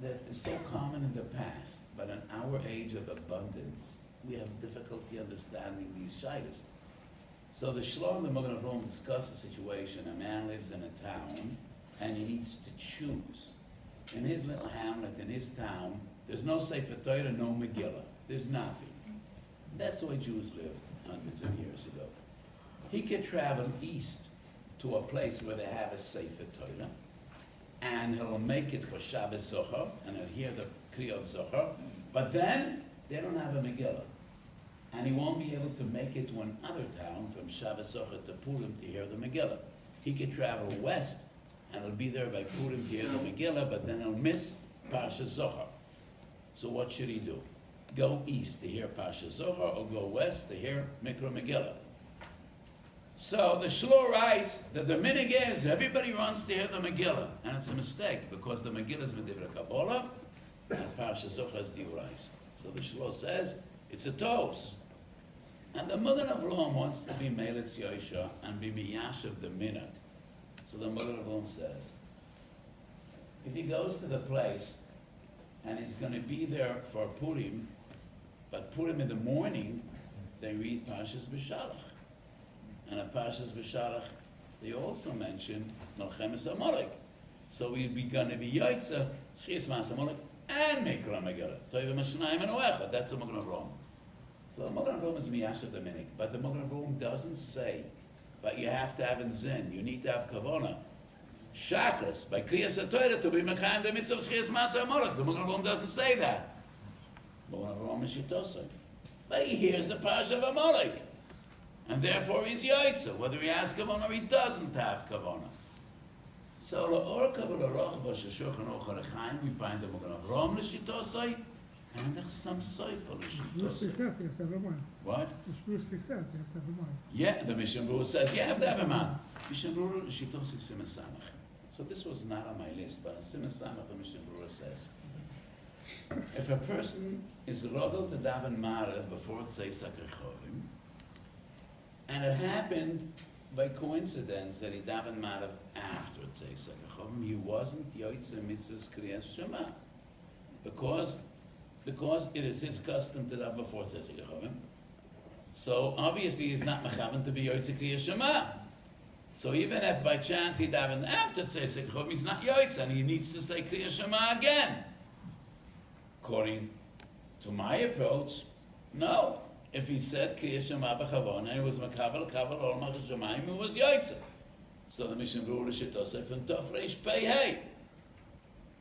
S2: that is so common in the past, but in our age of abundance, we have difficulty understanding these shailas. So the Shlo and the Magen Avraham discuss the situation. A man lives in a town, and he needs to choose. In his little hamlet, in his town, there's no Sefer Torah, no Megillah. There's nothing. That's the way Jews lived hundreds of years ago. He could travel east to a place where they have a Sefer Torah, and he'll make it for Shabbos Zohar, and he'll hear the Kriya of Zohar, but then they don't have a Megillah. And he won't be able to make it to another town from Shabbos Zohar to Purim to hear the Megillah. He could travel west, and he'll be there by Purim to hear the Megillah, but then he'll miss Parsha Zohar. So what should he do? Go east to hear Parsha Zohar, or go west to hear Mikra Megillah? So the Shlo writes that the minig is everybody runs to hear the Megillah, and it's a mistake, because the Megillah is Medivra Kabbalah, and Parsha Zohar is the Urais. So the Shlo says, it's a toast. And the Magen Avraham wants to be Melitz Yosha and be Miyashav the Minhag. So the Magen Avraham says, if he goes to the place and he's going to be there for Purim, but Purim in the morning, they read Parshas B'Shalach. And at Parshas B'Shalach, they also mention Melchemes Amalek. So he'd be going to be Yaitza, Schias Mas Amalek, and Mikra Megillah. Toivim Hashanayim and Oecha. That's the Magen Avraham. So the Magen Avraham is Miyashav the Minhag, but the Magen Avraham doesn't say, but you have to have in Zin, you need to have Kavannah. Shachas, by Kriyas HaTorah, to be Mekayim the Mitzvah of Schias Masa Amalek. The Magen Avraham doesn't say that. Magen Avraham is Shittosai. But he hears the Parsha of Amalek. And therefore he's Yaitza, whether he has Kavannah or he doesn't have Kavannah. So, La'or Kabbalah Roch B'Shulchan Aruch HaChaim, we find the Magen Avraham L'Shittosai, and there's some Sefer L'Shittosai. What? Yeah, the Mishnah Berurah says you have to have a man. Mishnah Berurah L'Shittosai Siman Samach. So this was not on my list, but Siman Samach, the Mishnah Berurah says, if a person is rogel to daven Maariv before Tzei Saker Chovim, and it happened by coincidence that he davened Marav after Tzeis HaKachavim, he wasn't Yoitze Mitzvahs Kriyas Shema. Because it is his custom to daven before Tzeis HaKachavim. So obviously he's not mechavan to be Yoitze Kriyas Shema. So even if by chance he davened after Tzeis HaKachavim, he's not Yoitze, and he needs to say Kriyas Shema again. According to my approach, no. If he said Kriyas Shema b'Kavannah, it was Makabel Ol Malchus Shemayim, it was Yoitze. So the Mishnah Berurah Shitosef and Tov Reish Pei Hey.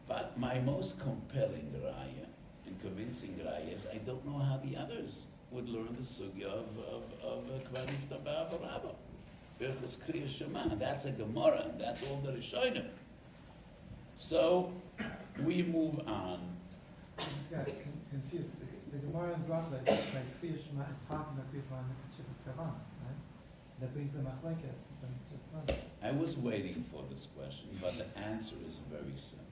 S2: But my most compelling raya and convincing raya is I don't know how the others would learn the sugya of Kavannah Tabah Rabbi. Birchas Kriyas Shema. That's a Gemara, and that's all the Rishonim. So we move on.
S5: I just got confused. The Gemara in Rabbi is like Kriyas Shema is talking about Kriyas Shema Mitzvos Kavannah, right? That brings the machlekes, but it's just one.
S2: I was waiting for this question, but the answer is very simple.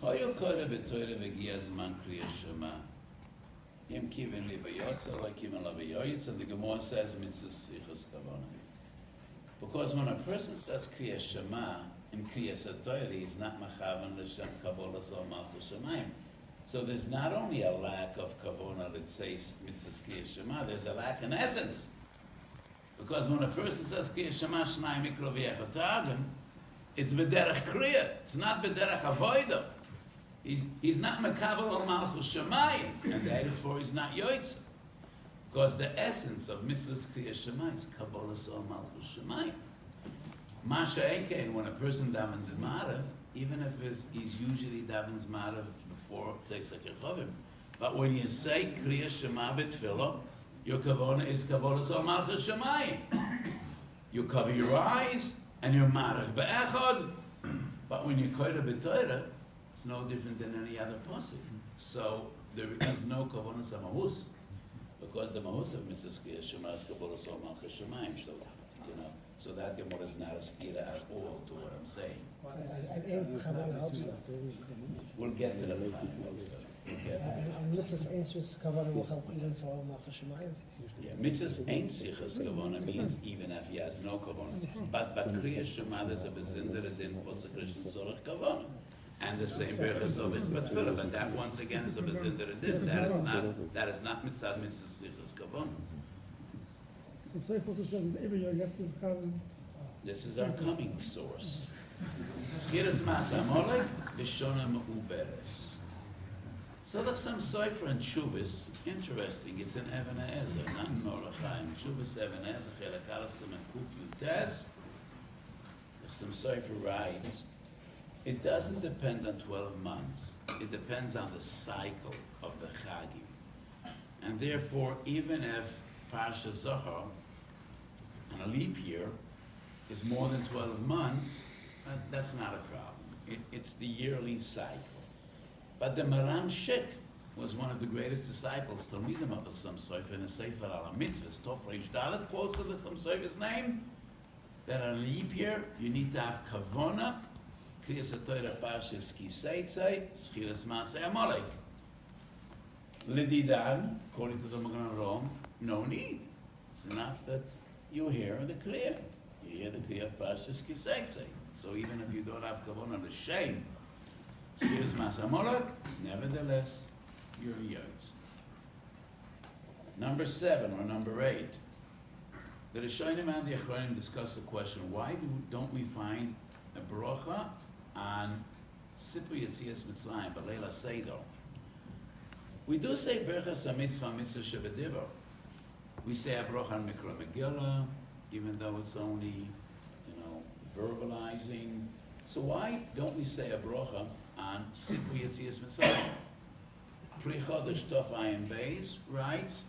S2: Hoyo kodev v'toyre v'giya zman Kriyas Shema. Im kiven li b'yotza, like kiven la b'yoyitza, and the Gemara says Mitzvos Sichos Kavannah. Because when a person says Kriyas Shema in Kriyas HaTorah, he's not machavan l'shem Kabbalas Ol Malchus Shemayim. So there's not only a lack of kavona that says Mitzvahs Kriyas Shema, there's a lack in essence. Because when a person says Kriyas Shema, Shnai Mikro V'Echad Targum, it's b'derech Kriya, it's not b'derech Avodah. He's not Mekabel Ol Malchus Shemayim, and therefore he's not Yoitze. Because the essence of Mitzvahs Kriyas Shema is Kabbalas Ol Malchus Shemayim. Masha Ekein, when a person davens Marav, even if he's usually davens Marav before Tzeis HaKachavim, but when you say Kriyas Shema b'Tfilah, your kavona is Kabbalas Ol Malchus Shemayim. You cover your eyes and your Marav be'echad, but when you koyra b'Torah, it's no different than any other pasuk. So there is no kavanas hamahus, because the mahus of Mitzvahs Kriyas Shema is Kabbalas Ol Malchus Shemayim. So so that Gemara is not a stira at all to what I'm saying.
S1: And Kavannah helps that.
S2: We'll get to the point.
S1: And Mitzvahs Ein Sichos Kavannah will help even for Ol Malchus Shemayim.
S2: Yeah, Mitzvahs Ein Sichos Kavannah means even if he has no Kavannah. But Kriyas Shema, there's a bezinder din Pasuk Rishon Tzorech Kavannah. And the same Birchas of his Batfilah, but that once again is a bezinder din. That is not Mitzvah Mitzvahs Sichos Kavannah. This is our coming source. Schiras Masa Molek, Bishona Ma'uberes. So there's some Sofer and Chuvas, interesting, it's in Even HaEzer, not in Mordechai. Chuvas Even HaEzer, Chelak Aleph Siman Kuf Yutes. There's some Sofer writes, it doesn't depend on 12 months, it depends on the cycle of the Chagim. And therefore, even if Parsha Zohar, on a leap year, is more than 12 months, that's not a problem. It's the yearly cycle. But the Maran Shik was one of the greatest disciples, Talmidim of the Chassam Sofer, in the Sefer Al HaMitzvos, Tov Reish Dalet quotes of the Chassam Sofer's name, that on a leap year, you need to have Kavannah, Kriyas HaTorah Parshas Ki Seitzei, Schiras Masei Amalek. Lididan, according to the Magen Avraham, no need. It's enough that you hear the Kriya. You hear the Kriya of Parshas Ki Seitzei. So even if you don't have Kavannah, the shame, Schiras Masei Amalek, nevertheless, you're Yotz. Number 7 or number 8. The Rishonim and the Achronim discuss the question, why don't we find a bracha on Sipur Yetzias Mitzrayim, B'Leila Seder? We do say Berachas HaMitzvah Mitzvah Shebedivar. We say a bracha on Mikra Megillah, even though it's only, verbalizing. So why don't we say a bracha on Sipur Yetzias Mitzrayim? Pri Chodesh Tov Ayin Beis writes,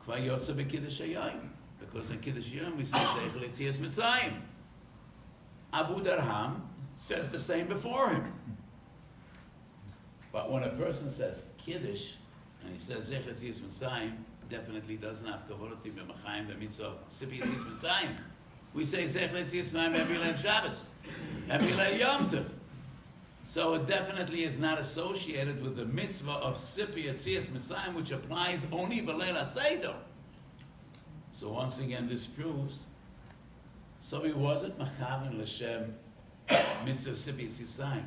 S2: Kvar Yotze B'Kiddush Hayom, because in Kiddush Hayom we say Zeichel Yetzias Mitzrayim. Abu Darham says the same before him. But when a person says Kiddush, and he says Zeichel Yetzias Mitzrayim, definitely doesn't have Kavannah to be Mechayim the mitzvah Sipur Yetzias Mitzrayim. We say Zeichel Yetzias Mitzrayim every Leil Shabbos, every Leil Yom Tov. So it definitely is not associated with the mitzvah of Sipur Yetzias Mitzrayim, which applies only B'Leil HaSeder. So once again, this proves So he wasn't Mechaven L'Shem Mitzvah Sipiyas Yisayim.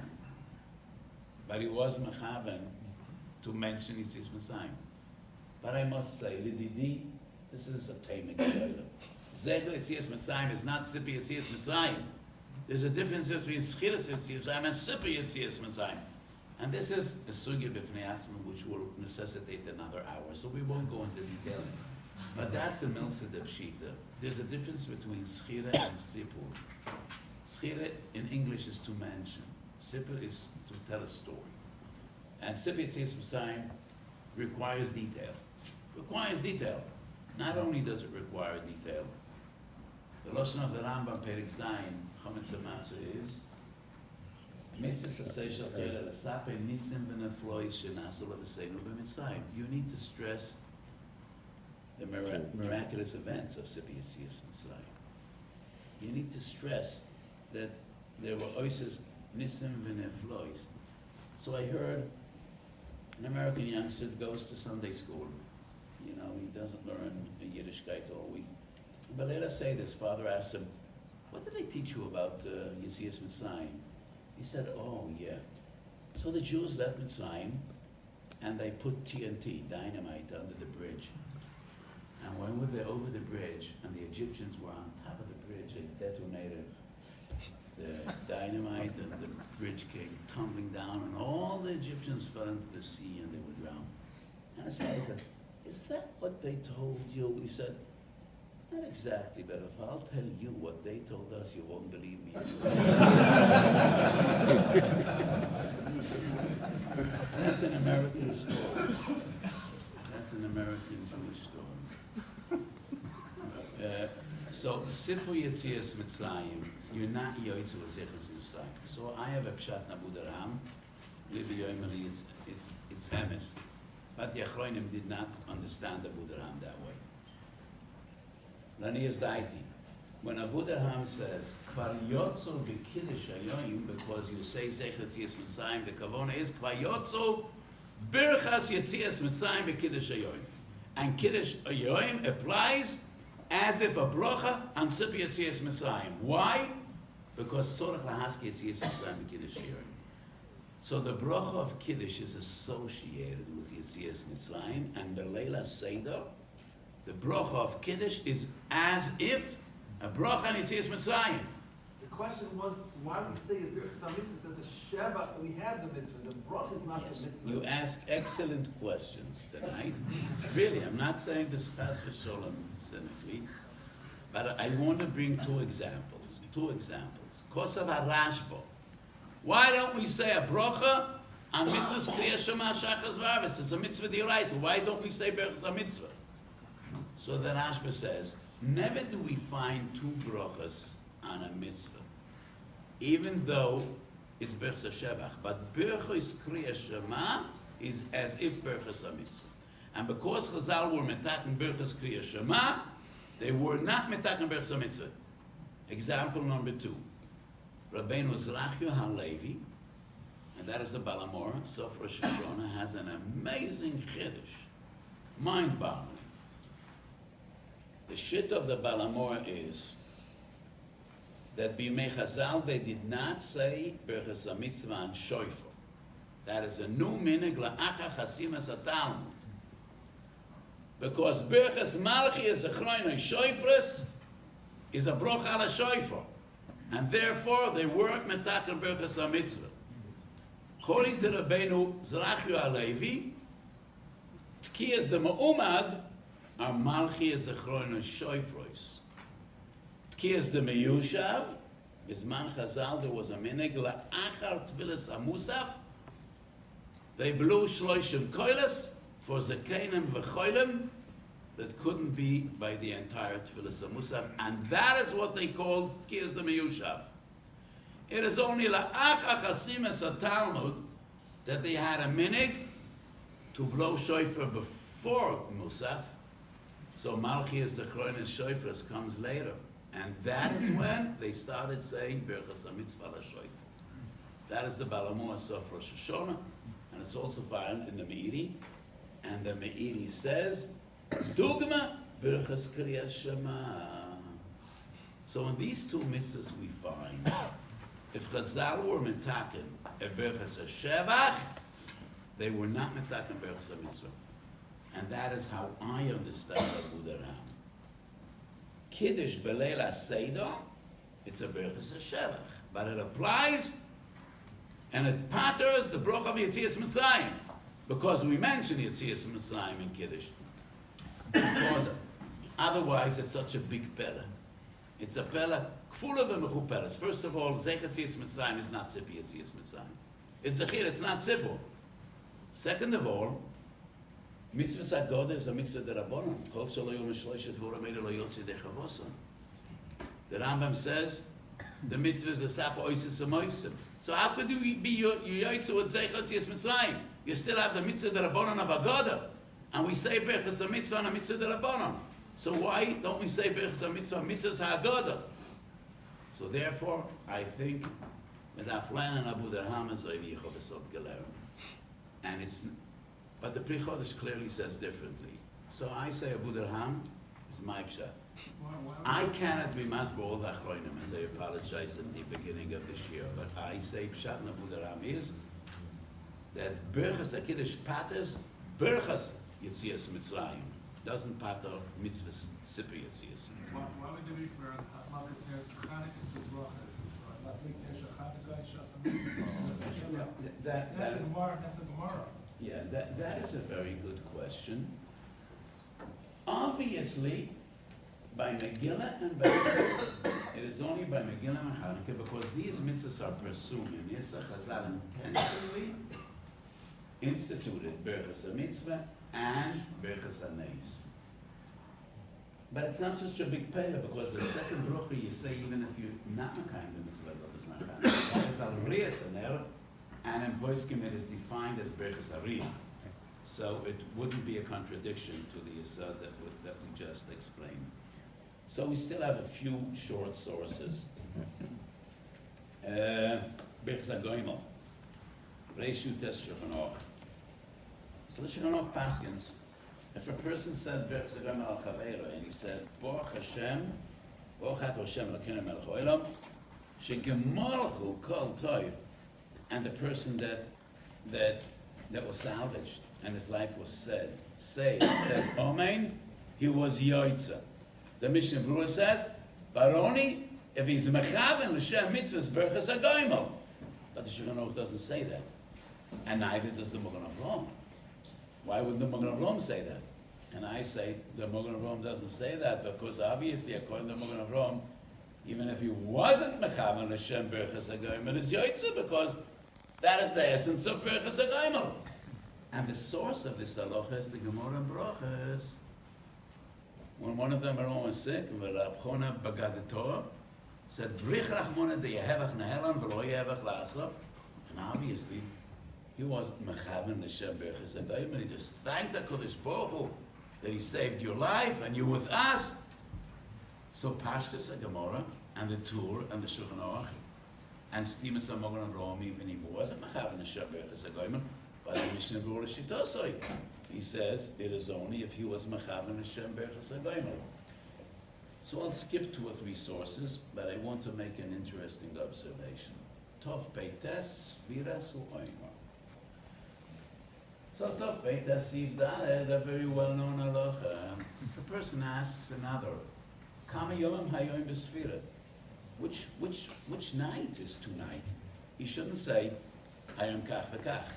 S2: But he was Mechaven to mention Yitzis Mitzrayim. But I must say, Lididi, this is a Teimek Yoyla. Zecher Yitzis Mitzrayim is not Sipi Yitzis Mitzrayim. There's a difference between Schiras Yitzis Mitzrayim and Sipi Yitzis Mitzrayim. And this is a Sugya B'fnei Asma, which will necessitate another hour, so we won't go into details. But that's a Milsa de Pshita. There's a difference between Schira and Sipur. Schira in English is to mention. Sipur is to tell a story. And Sipi Yitzis Mitzrayim requires detail. Requires detail. Not only does it require detail, the Lashon of the Rambam Perik Zayin, Chometz HaMasa is, Mitzvos Aseh Torah L'Saper Nisim V'Neflois Shenasu L'V'Seinu B'Mitzrayim. You need to stress the miraculous events of Sipi Yitzis Mitzrayim. You need to stress that there were oises Nisim V'Neflois. So I heard an American youngster goes to Sunday school. You know, he doesn't learn Yiddishkeit all week. But let us say this, father asked him, what did they teach you about Yitzias Mitzrayim? He said, oh yeah. So the Jews left Mitzrayim and they put TNT, dynamite, under the bridge. And when they were over the bridge and the Egyptians were on top of the bridge, they detonated the dynamite and the bridge came tumbling down and all the Egyptians fell into the sea and they were drowned. And his father said, is that what they told you? He said, not exactly, but if I'll tell you what they told us, you won't believe me. That's an American story. That's an American Jewish story. So, Sipu Yetzias Mitzrayim, you're not Yoitzu Zeches Mitzrayim. So I have a Pshat Nabudaram, Libi Yoimeli, it's Emes. But the Achroinim did not understand Abu Darham that way. Lani is daiti. When Abu Darham says, Kvar Yotzo B'Kiddush Hayoim, because you say Zecher Yetzias Mitzrayim, the Kavannah is Kvar Yotzo Birchas Yetzias Mitzrayim B'Kiddush Hayoim. And Kiddush Hayoim applies as if a brocha on Sipi Yetzias Mitzrayim. Why? Because Tzorach Lahaski Yetzias Mitzrayim B'Kiddush Hayoim. So the bracha of Kiddush is associated with Yetzias Mitzrayim, and the Leila Seder, the bracha of Kiddush is as if a bracha on Yetzias Mitzrayim.
S3: The question was, why do we say a Birchas HaMitzvah says a Sheva? We have the mitzvah. The bracha is not
S2: Yes,
S3: the mitzvah.
S2: you ask excellent questions tonight. Really, I'm not saying this chas v'sholem cynically, but I want to bring two examples. Kosav HaRashbo. Why don't we say a bracha on mitzvahs kriya shema shachas v'arvis? It's a mitzvah d'oraisa. Why don't we say berachas mitzvah? So the Rashba says, never do we find two brachas on a mitzvah, even though it's berachas shevach. But berachas kriya shema is as if berachas mitzvah. And because Chazal were metaken berachas kriya shema, they were not metaken berachas mitzvah. Example number 2. Rabbeinu Zrachyu HaLevi, and that is the Balamor, Sof Rosh Hashanah, has an amazing chiddush, mind-boggling. The shit of the Balamor is that B'mei Chazal they did not say Berachas HaMitzvah and Shoifer. That is a new minig la'acha chasimas haTalmud. Because Berachas Malchi is a chroinoi Shoifres, is a broch ala Shoifer. And therefore, they weren't metakel berachas ha-mitzvah. According to Rabbeinu Zrachyu HaLevi, Tkiyas the Ma'umad are Malchi as a chrono shoifrois. Tkiyas the Meyushav, Bizman Chazal, there was a minig la'achar tvilas amusaf. They blew shloishim koilas for zekenim v'choilim that couldn't be by the entire Tfilas HaMusaf, and that is what they called Tkiyas the Meyushav. It is only la'ach achasimas ha-Talmud that they had a minig to blow shofar before Musaf, so Malchi as the Chronis Shofars comes later, and that is when they started saying Berachas HaMitzvah la-shofar. That is the Balamor Sof Rosh Hashanah, and it's also found in the Meiri, and the Meiri says, Dugma Berachas Kriyas Shema. So in these two mitzvahs we find, if Chazal were metaken a berachas shevach, they were not metaken berachas mitzvah. And that is how I understand the HaRav. Kiddush beleil Seder, it's a berachas shevach, but it applies and it patters the bracha of Yetzias Mitzrayim, because we mention Yetzias Mitzrayim in Kiddush. Because otherwise it's such a big pella. It's a pella, kfula v'mechupelas. First of all, Zech Yetzias Mitzrayim is not Sipi Yetzias Mitzrayim. It's Zechir, it's not Sipu. Second of all, Mitzvah Sagoda is a mitzvah derabanan. Kol shelo yom shloisha dvorim eila lo yotzi dechavosam. The Rambam says, the mitzvah is the sapa oisis amoivsim. So how could you be your yoytze with Zech Yetzias Mitzrayim? You still have the mitzvah derabanan of Agoda. And we say Berachas HaMitzvah and a mitzvah derabanan. So why don't we say Berachas HaMitzvah, mitzvahs ha'agoda? So therefore, I think that Aflan and Abu Darham is Oivi Yechobesob Gelera. And it's, but the Pri Chodesh clearly says differently. So I say Abu Darham is my pshat. I cannot be masbo all the achroinim, as I apologize in the beginning of this year, but I say pshat and Abu Darham is that Berachas HaKiddush patters Berachas Yetzias Mitzrayim. Doesn't patter mitzvahs Sipi Yetzias Mitzrayim.
S6: Why would you refer Malchus here as Chanukah to brachas? Not big Kesha Chanukah, Shas HaMitzvah. That's a Gemara.
S2: Yeah, that is a very good question. Obviously, by Megillah and by it is only by Megillah and Chanukah because these mitzvahs are pursued in Yisach Chazal intentionally instituted Berachas HaMitzvah and Berachas HaNeis. But it's not such a big payah because the second bracha you say even if you're not Mekayim the mitzvah is not Mekayim. It's Al-Riyas Aner, and in Poskim it is defined as Berachas HaRiyah. So it wouldn't be a contradiction to the Yisod that we just explained. So we still have a few short sources. Berachas HaGoimel, Reish Yutes Shulchan Aruch. So the Shulchan Aruch paskins, if a person said Berachas HaGoimel al Chaveiro and he said Baruch Hashem, Baruch Ato Hashem Elokeinu Melech Haolam, Shegemalchu Kol Tov, and the person that was salvaged and his life was saved says Amen, he was Yoitza. The Mishnah Berurah says, but only if he's mechaven l'shem mitzvahs Berachas HaGoimel. But the Shulchan Aruch doesn't say that, and neither does the Magen Avraham. Why would the Magen Avraham say that? And I say the Magen Avraham doesn't say that because obviously, according to Magen Avraham, even if he wasn't mechaven l'shem Berachas HaGoimel, it's Yoitza because that is the essence of Berachas HaGoimel. And the source of this halacha is the Gemara in Brachas. When one of them are almost sick, Rab Chona Bagadator said, Brich Rachmona de Yehevach Nehelan v'lo Yehevach La'asra. And obviously, he wasn't mechaven l'shem Berachas HaGoimel. He just thanked HaKadosh Baruch Hu that he saved your life and you with us. So Pashtus HaGemara and the Tur and the Shulchan Aruch and Stimas HaMagen Avraham, even if he wasn't mechaven l'shem Berachas HaGoimel, but the Mishnah Berurah Shittosoi, he says it is only if he was mechaven Hashem Berachas HaGoimel. So I'll skip 2 or 3 sources, but I want to make an interesting observation. Tov Peites Viras U'Oimar. So Tov Peites Siv Daled, a very well-known halacha. If a person asks another, Kama Yom Hayoim B'Sfira, which night is tonight? He shouldn't say Hayom Kach V'Kach.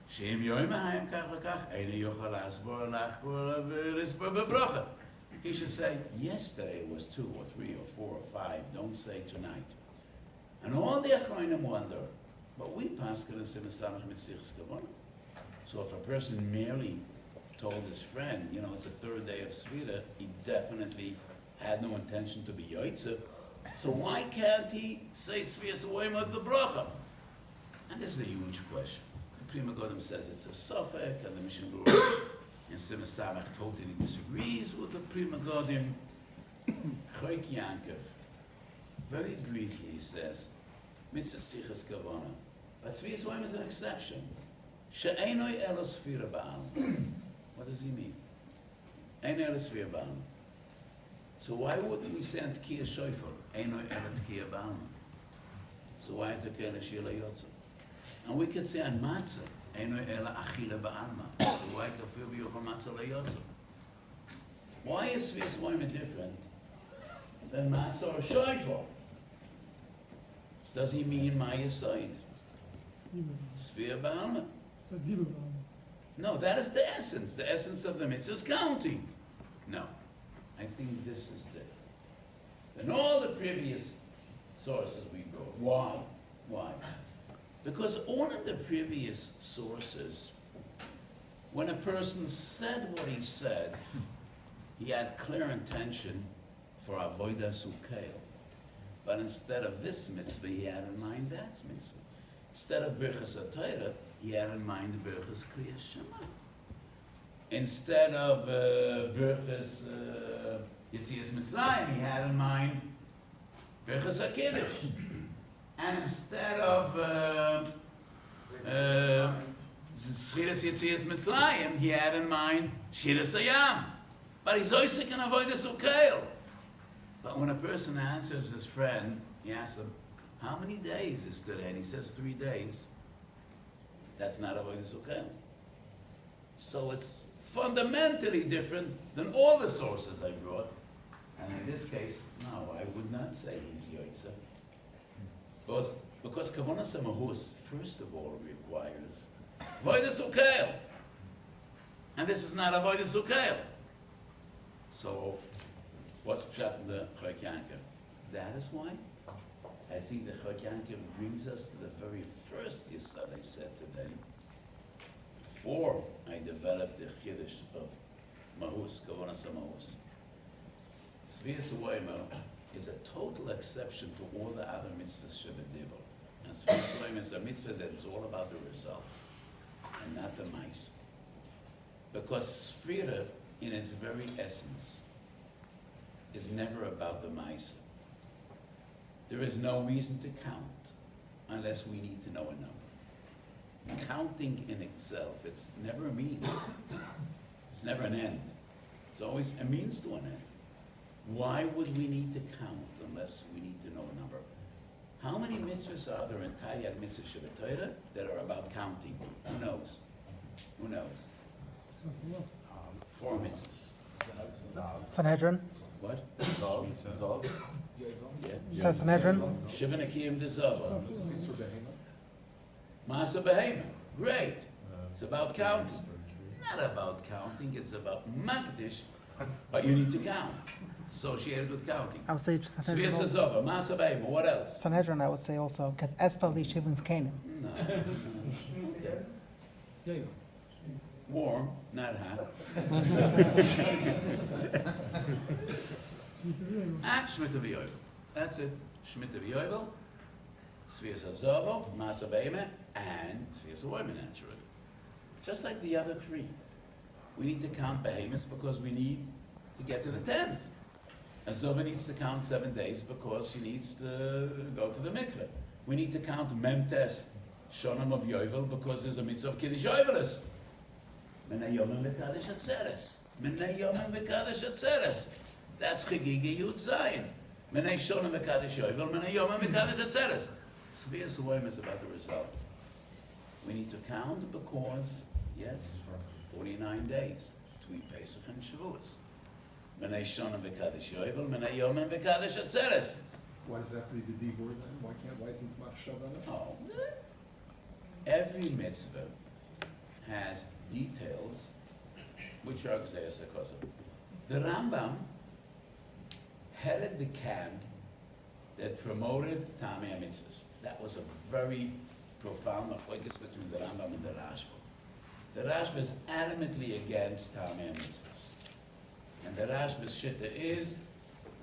S2: Shem Yoim Hayom Kach V'Kach, Eina Yochal Asbor Lachbor V'Risbor B'Brocha. He should say, yesterday was 2 or 3 or 4 or 5, don't say tonight. And all the Achronim wonder, but we paskin in Simasamach Mitzichs Kavannah. So if a person merely told his friend, you know, it's the 3rd day of Svira, he definitely had no intention to be Yoitze. So why can't he say Sviras U'Oimar with the Brocha? And this is a huge question. The Prima Godim says it's a Sofek, and the Mishnah Berurah in Simas Samach totally disagrees with the Prima Godim. Choik Yankov, very briefly, he says, Mitzvah Sichas Kavannah. But Sviras U'Oimar is an exception. She'enoi elo Sfira Ba'al. What does he mean? Ein elo Sfira Ba'al. So why wouldn't we say Tkiya Shofar? Eino Ela Tkiya Ba'alma. So why Tkiya L'Shila Yotza? And we could say on Matzah, Eino Ela Achila Ba'alma. So why Kafir B'Yochel Matzah L'Yotza? Why is Svias Woyma different than Matzah or Shofar? Does he mean Maya side? Sphere Ba'alma. No, that is the essence. The essence of the mitzvah is counting. No, I think this is different than all the previous sources we brought. Why? Why? Because all of the previous sources, when a person said what he said, he had clear intention for avodas ukeil. But instead of this mitzvah, he had in mind that mitzvah. Instead of Birchas HaTorah, he had in mind Birchas Kriyas Shema. Instead of Birchas Yetzias Mitzrayim, he had in mind Birchas HaKiddush. And instead of Schiras Yetzias Mitzrayim, he had in mind Shiras Hayam. But he's always can avoid this ukeil. But when a person answers his friend, he asks him, how many days is today? And he says 3 days. That's not avodas ukeil. So it's fundamentally different than all the sources I brought. And in this case, no, I would not say he's yoitza. Because Kavannah Samahus, first of all, requires avodas ukeil. And this is not avodas ukeil. So, what's pshat in the Chok Yankiv? That is why I think the Chok Yankiv brings us to the very first yesod I said today. Before I developed the Chiddush of Mahus, Kavannah Samahus. Svias Woyma is a total exception to all the other mitzvahs Shebedibur. And Svias Woyma is a mitzvah that is all about the result and not the mice. Because Sfira, in its very essence, is never about the mice. There is no reason to count unless we need to know a number. Counting in itself, it's never a means. It's never an end. It's always a means to an end. Why would we need to count unless we need to know a number? How many mitzvahs are there in Taryag Mitzvah Shabbat that are about counting? Who knows? Who knows? 4 mitzvahs.
S7: Sanhedrin.
S2: What?
S7: So Sanhedrin.
S2: Shiva Nekiyim Dezava. Masa Behema. Great. It's about counting. Not about counting, it's about Makdish, but you need to count. Associated with counting.
S7: I would say
S2: Svia
S7: Sanhedrin.
S2: Sazova, Masa Behema, what else?
S7: Sanhedrin, I would say also, because Espel Yeshivans Canaan.
S2: No. Warm, not hot. And Shemitah V'Yovel. That's it. Shemitah V'Yovel, Svias HaZovo, Masa Behema, and Svias HaWoyma, naturally. Just like the other 3. We need to count behemoths because we need to get to the 10th. Azova needs to count 7 days because she needs to go to the mikveh. We need to count Memtes, Shonam of Yovel, because there's a mitzvah of Kiddush Yovelis. Menei Yomim V'Kaddish Atzeres. Menei Yomim V'Kaddish Atzeres. That's Chagigi Yud Zayin. Menei Shonam V'Kaddish Yovel, Menei Yomim V'Kaddish Atzeres. Svias HaWoyma is about the result. We need to count because, yes, 49 days between Pesach and Shavuos. Menei Shonam V'Kaddish Yovel, Menei Yomim V'Kaddish Atzeres.
S4: Why does it have to be the D word then? Why isn't Machshavah?
S2: Oh, every mitzvah has details which are Gzeis HaKosov. The Rambam headed the camp that promoted Tamei HaMitzvahs. That was a very profound machlokes between the Rambam and the Rashba. The Rashba is adamantly against Tamei HaMitzvahs. And the Rashba's shitta is,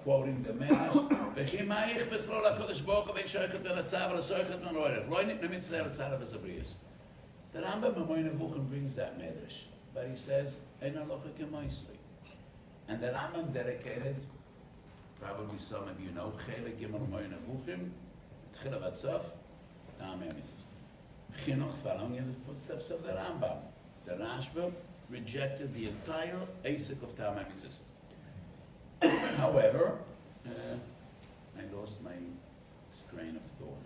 S2: quoting the Medrash, "V'chi ma'ich b'tzlol HaKadosh Baruch Hu v'shoichet ben atzav v'shoichet ben roirev, lo nit mitzvah l'tzav v'zabriyas." The Rambam Amoy Nevuchim brings that Medrash, but he says, "Ein halacha k'moisli." And the Rambam dedicated, probably some of you know, Chelik Gimel Amoy Nevuchim, Tchila Vatzav, Tamei HaMitzvahs. Chinuch following in the footsteps of the Rambam. The Rashba rejected the entire ASIC of Tamei HaMitzvahs. However, I lost my train of thought.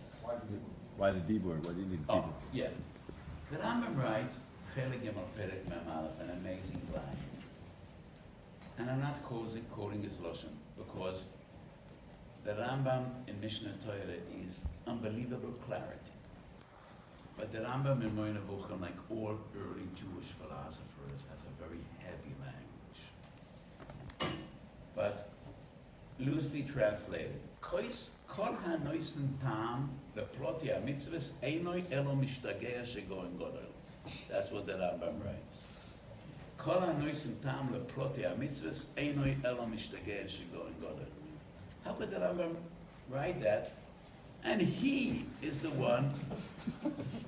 S8: Why the D word? Why do you need the D
S2: Oh,
S8: word?
S2: yeah. The Rambam writes, Chelik Gimel Perek Mem Aleph, an amazing line. And I'm not quoting his Lashon, because the Rambam in Mishnah Torah is unbelievable clarity. But the Rambam in Moed Nevuchim, like all early Jewish philosophers, has a very heavy language. But loosely translated, Kois Kol hanoisen tam leproti ha-mitzvos einoi elo mishtagea shegoen godol. That's what the Rambam writes. Kol hanoisen tam leproti ha-mitzvos einoi elo mishtagea shegoen godol. How could the Rambam write that? And he is the one.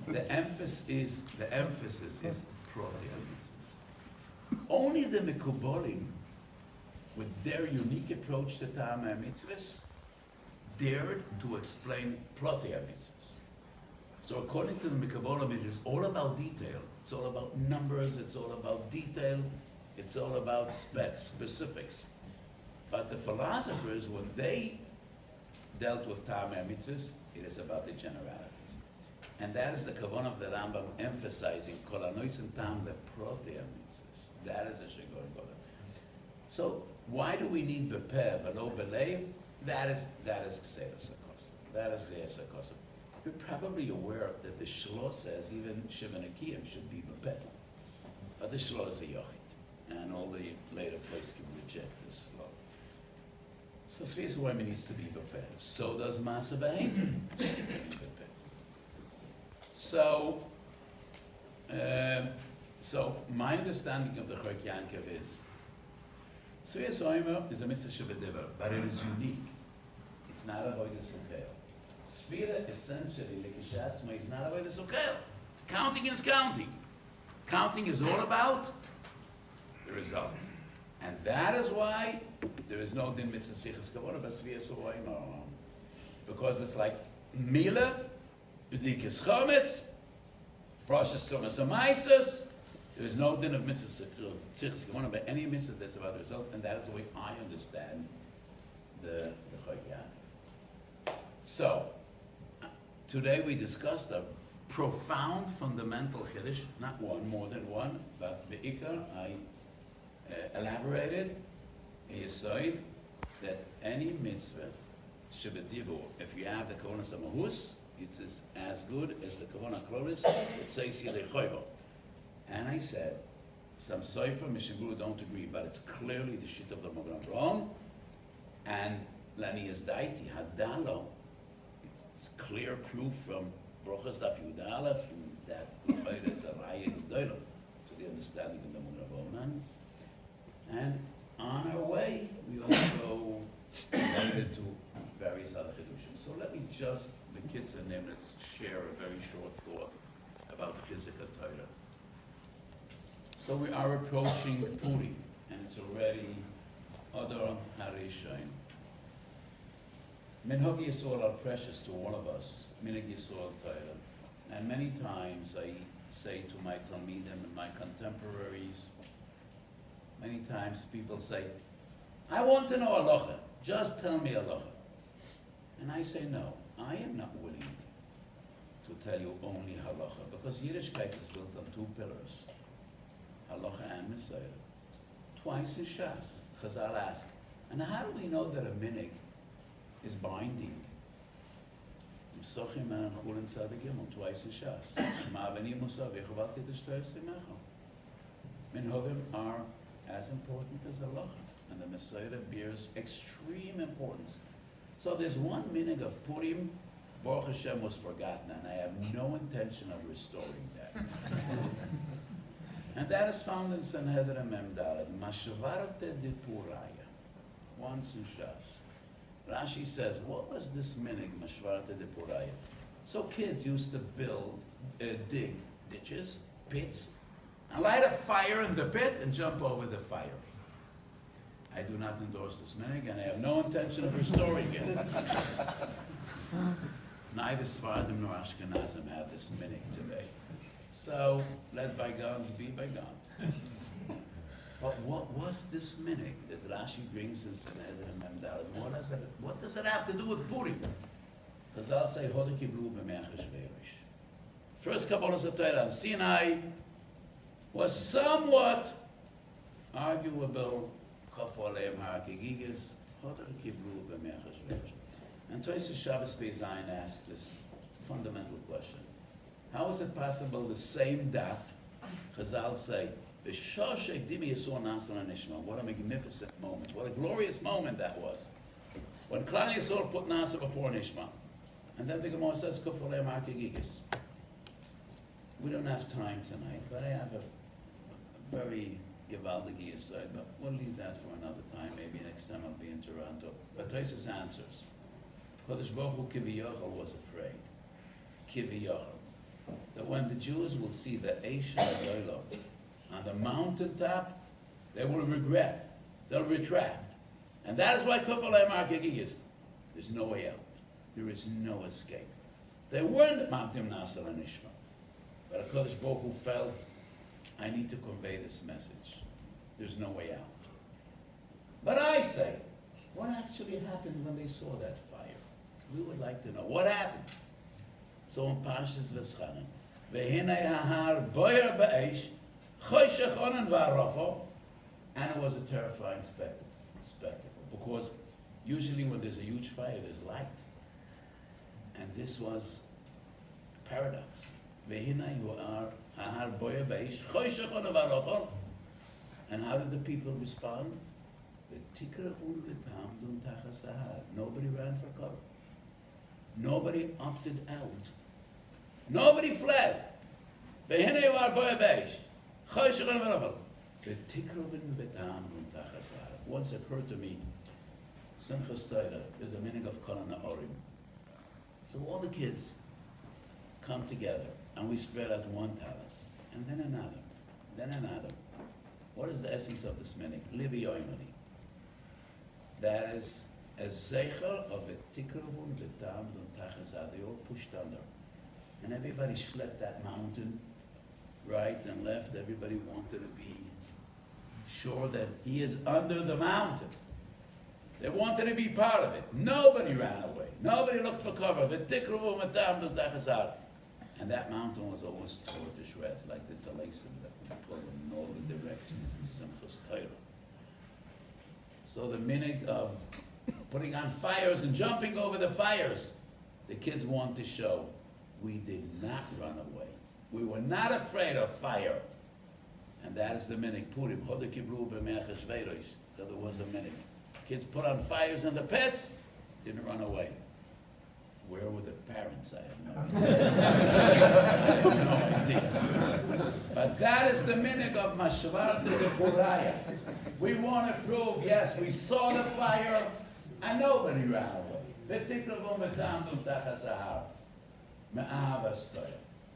S2: The emphasis is proti ha-mitzvos. Only the Mekubalim, with their unique approach to Tam ha-mitzvos, dared to explain proti ha-mitzvos. So according to the Mekubalim, it is all about detail. It's all about numbers. It's all about detail. It's all about specifics. But the philosophers, when they dealt with Tam ha-mitzvos, it is about the generalities. And that is the Kavannah of the Rambam emphasizing Kol hanoisen tam leproti ha-mitzvos. That is a shegoen godol. So why do we need bepeh v'lo belev? That is Gzeras HaKosim. That is Gzeras HaKosim. You're probably aware that the Shlo says even Shivan Akiyim should be bepeh. But the Shlo is a yochid. And all the later places can reject this Shlo. So Sfiyas Women needs to be bepeh. So does Masa B'Heim. So my understanding of the Chorek Yankov is Sfiyas Oimer is a mitzvah shebediver, but it is unique. It's not avodas ukel. Sfira essentially, likishatzma, is not avodas ukel. Counting is counting. Counting is all about the result. And that is why there is no din mitzvah sichas kavona, but Sfiyas Oimer. Because it's like Mila, B'dikis Chometz, Froshes Tumas Amaisus. There is no din of mitzvah sichas kavona, but any mitzvah that's about the result, and that is the way I understand the Chorek Yankov. So, today we discussed a profound fundamental chiddush, not one, more than one, but the ikar, I elaborated, is that any mitzvah, shebedibu, if you have the kavanah samahus, it's as good as the kavanah klolis, it says yedei choyvo. And I said, some Sofer Mishiguru don't agree, but it's clearly the shit of the Magen Avraham, and Lani is Daiti, Hadalo, it's clear proof from Brochas Daf Yud Aleph that L'chayr is a raya gedola to the understanding of the Magen Avraham. And on our way, we also related to various other chidushim. So let me just, the kids and them, let's share a very short thought about the Chizuk HaTorah. So we are approaching Purim, and it's already Adar HaRishon. Minhag Yisrael are precious to all of us, Minhag Yisrael Torah. And many times I say to my Talmidim and my contemporaries, many times people say, I want to know halacha, just tell me halacha. And I say, no, I am not willing to tell you only halacha, because Yiddishkeit is built on two pillars, halacha and Messiah. Twice in Shas, Chazal ask, and how do we know that a minig is binding? Psochim and Chulin Tzadikimon, twice in Shas. Shema v'ni Musa v'yechavalti d'shtoi simecha. Minhagim are as important as halacha, and the Messiah bears extreme importance. So there's one minig of Purim, Baruch Hashem, was forgotten, and I have no intention of restoring that. And that is found in Sanhedrin Mem Daled, Mashvarte de Puraya, once in Shas. Rashi says, what was this minig, Mashvarte de Puraya? So kids used to dig ditches, pits, and light a fire in the pit and jump over the fire. I do not endorse this minig, and I have no intention of restoring it. Neither Sfardim nor Ashkenazim have this minig today. So let bygones be bygones. But what was this minig that Rashi brings in Sanhedrin and Memdal? What does it have to do with Purim? Because I'll say, Holy Kibru b'me'achesh ve'erish. First Kabbalah Torah on Sinai was somewhat arguable. Chafo aleim ha'akegigis, Holy Kibru b'me'achesh ve'erish. And Tosis Shabbos Beis Zayin asks this fundamental question. How is it possible the same daf, Chazal say, what a magnificent moment, what a glorious moment that was. When Klal Yisrael put Nasa before Nishma. And then the Gemara says, we don't have time tonight, but I have a very Givaldig Yisrael, but we'll leave that for another time. Maybe next time I'll be in Toronto. But Tosis answers. Kodesh Baruch Hu Kiviyachal was afraid. Kiviyachal. That when the Jews will see the Eish HaGolah on the mountaintop, they will regret. They'll retract. And that is why Kufalei Markegigis, there's no way out. There is no escape. They weren't Mamtim Nasser and Ishma. But HaKadosh Baruch Hu felt, I need to convey this message. There's no way out. But I say, what actually happened when they saw that fire? We would like to know. What happened? So in Parshas Veschanan, Vehinei hahar boyer ba'esh, choshech onen v'arofo, and it was a terrifying spectacle. Because usually when there's a huge fire, there's light. And this was a paradox. Vehinei hahar boyer ba'esh, choshech onen v'arofo. And how did the people respond? Nobody ran for cover. Nobody opted out. Nobody fled. Once occurred to me, Simchas Torah is a meaning of Kol HaNa'orim. So all the kids come together and we spread out one talis, and then another, then another. What is the essence of this meaning? Libi Yoimani. That is a zeicher of a tikruvun v'tam d'untachasad. They all pushed under. And everybody schlepped that mountain, right and left. Everybody wanted to be sure that he is under the mountain. They wanted to be part of it. Nobody ran away. Nobody looked for cover. V'tikruvun v'tam d'untachasad. And that mountain was almost torn to shreds, like the Talasim that we pull in all the directions in Simchas Torah. So the minig of putting on fires and jumping over the fires, the kids want to show we did not run away. We were not afraid of fire. And that is the minig. Purim. So there was a minig. Kids put on fires in the pits, didn't run away. Where were the parents? I have no idea. I have no idea. But that is the minig of Mashvar to the Puraya. We want to prove, yes, we saw the fire and nobody ran away.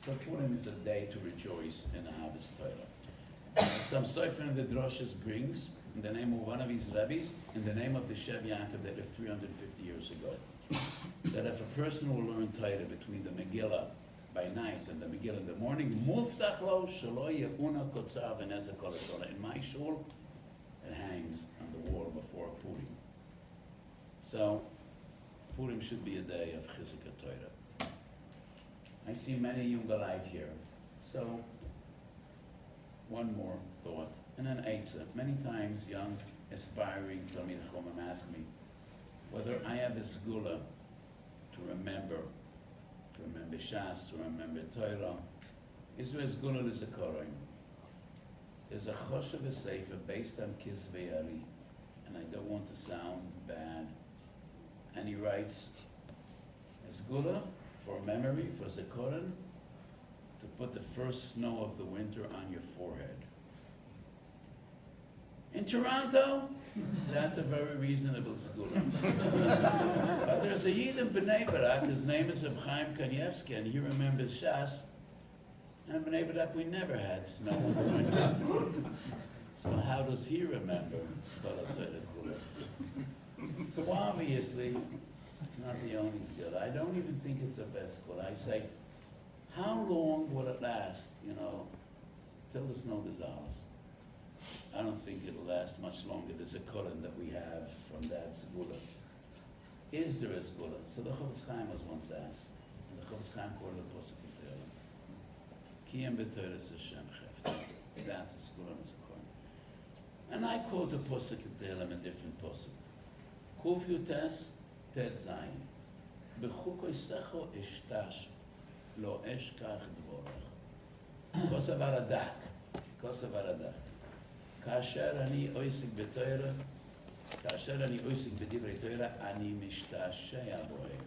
S2: So Purim is a day to rejoice in Ahavas Torah. Some Sefer in the Droshes brings, in the name of one of his rabbis, in the name of the Shev Yaakov that lived 350 years ago, that if a person will learn Torah between the Megillah by night and the Megillah in the morning, muftach lo shelo ye'una kotzar v'nezek kol haTorah. In my shul, it hangs on the wall before Purim. So, Purim should be a day of Chizuk Torah. I see many Jungalite here. So, one more thought, and then Eitzah. Many times, young, aspiring Talmid Chacham ask me whether I have a sgula to remember Shas, to remember Torah. Is there a sgula l'zikaron? There's a choshev sefer based on Kisvei Ari, and I don't want to sound bad. And he writes, a sgula for memory, for zikaron, to put the first snow of the winter on your forehead. In Toronto, that's a very reasonable sgula. But there's a Yid in B'nai Barak, his name is Reb Chaim Kanievsky, and he remembers Shas. And in B'nai Barak, we never had snow in the winter. So how does he remember So obviously, it's not the only skill. I don't even think it's the best skill. I say, how long will it last, till the snow dissolves? I don't think it'll last much longer. There's a Kohen that we have from that Segula. Is there a Segula? So the Chofetz Chaim was once asked, and the Chofetz Chaim quoted a Pasuk in Tehillim. Kiyem b'Torah Hashem Chefetz. That's a Segula as a Kohen. And I quote a Pasuk in Tehillim, a different Pasuk. Kuf Yutes Tet Zayin. B'chukoisecho ishtash lo eshkach dvorach. Kosav aradak. Kosav aradak. כאשר אני עוסק בתורה, כאשר אני עוסק בדברי תורה, אני משתעשע בהם.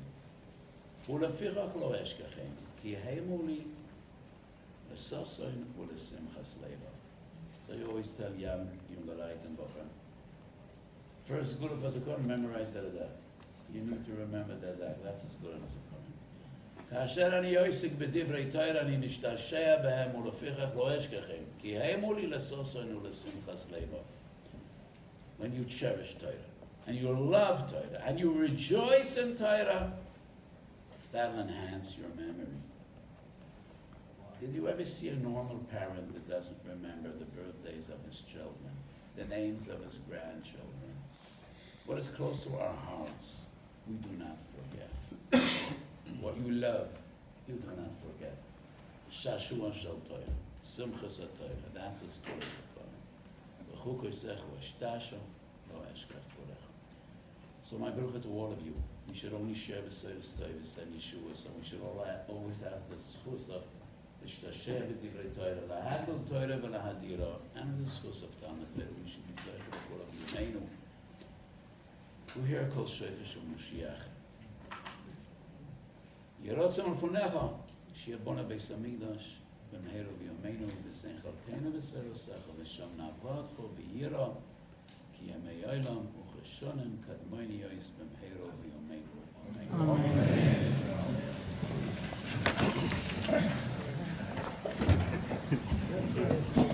S2: ולפיכך לא אשכחם, כי המו לי לששון ולשמחת לילה. So you always tell young Leute and Bocher. First, good as a Kohen, memorize that. You need to remember that. That's as good as a Kohen. כאשר אני עוסק בדברי תורה, אני משתעשע בהם ולפיכך לא אשכחם, כי המו לי לששון ולשמחת לילה. When you cherish Torah, and you love Torah, and you rejoice in Torah, that'll enhance your memory. Did you ever see a normal parent that doesn't remember the birthdays of his children, the names of his grandchildren? What is close to our hearts, we do not forget. What you love, you do not forget. Shashua shel Torah, Simchas HaTorah, that's as good as a So my bracha to all of you, we should only share the service and Yeshua, so we should always have the schus of Ishtasheh v'divrei Torah, lahadol Torah v'lahadira, and the schus of Talmud Torah. We should be tzarech b'kol of Yimeinu. We hear kol shofesh u'Mashiach. Yerotzem al-Funecha, שיבונה בית המקדש, במהרה בימינו, בשמחה חלקנו ושרוסך, ושם נעבוד חו ביראה, כי ימי עולם וכשונם קדמוני יויס במהרה בימינו. אמן.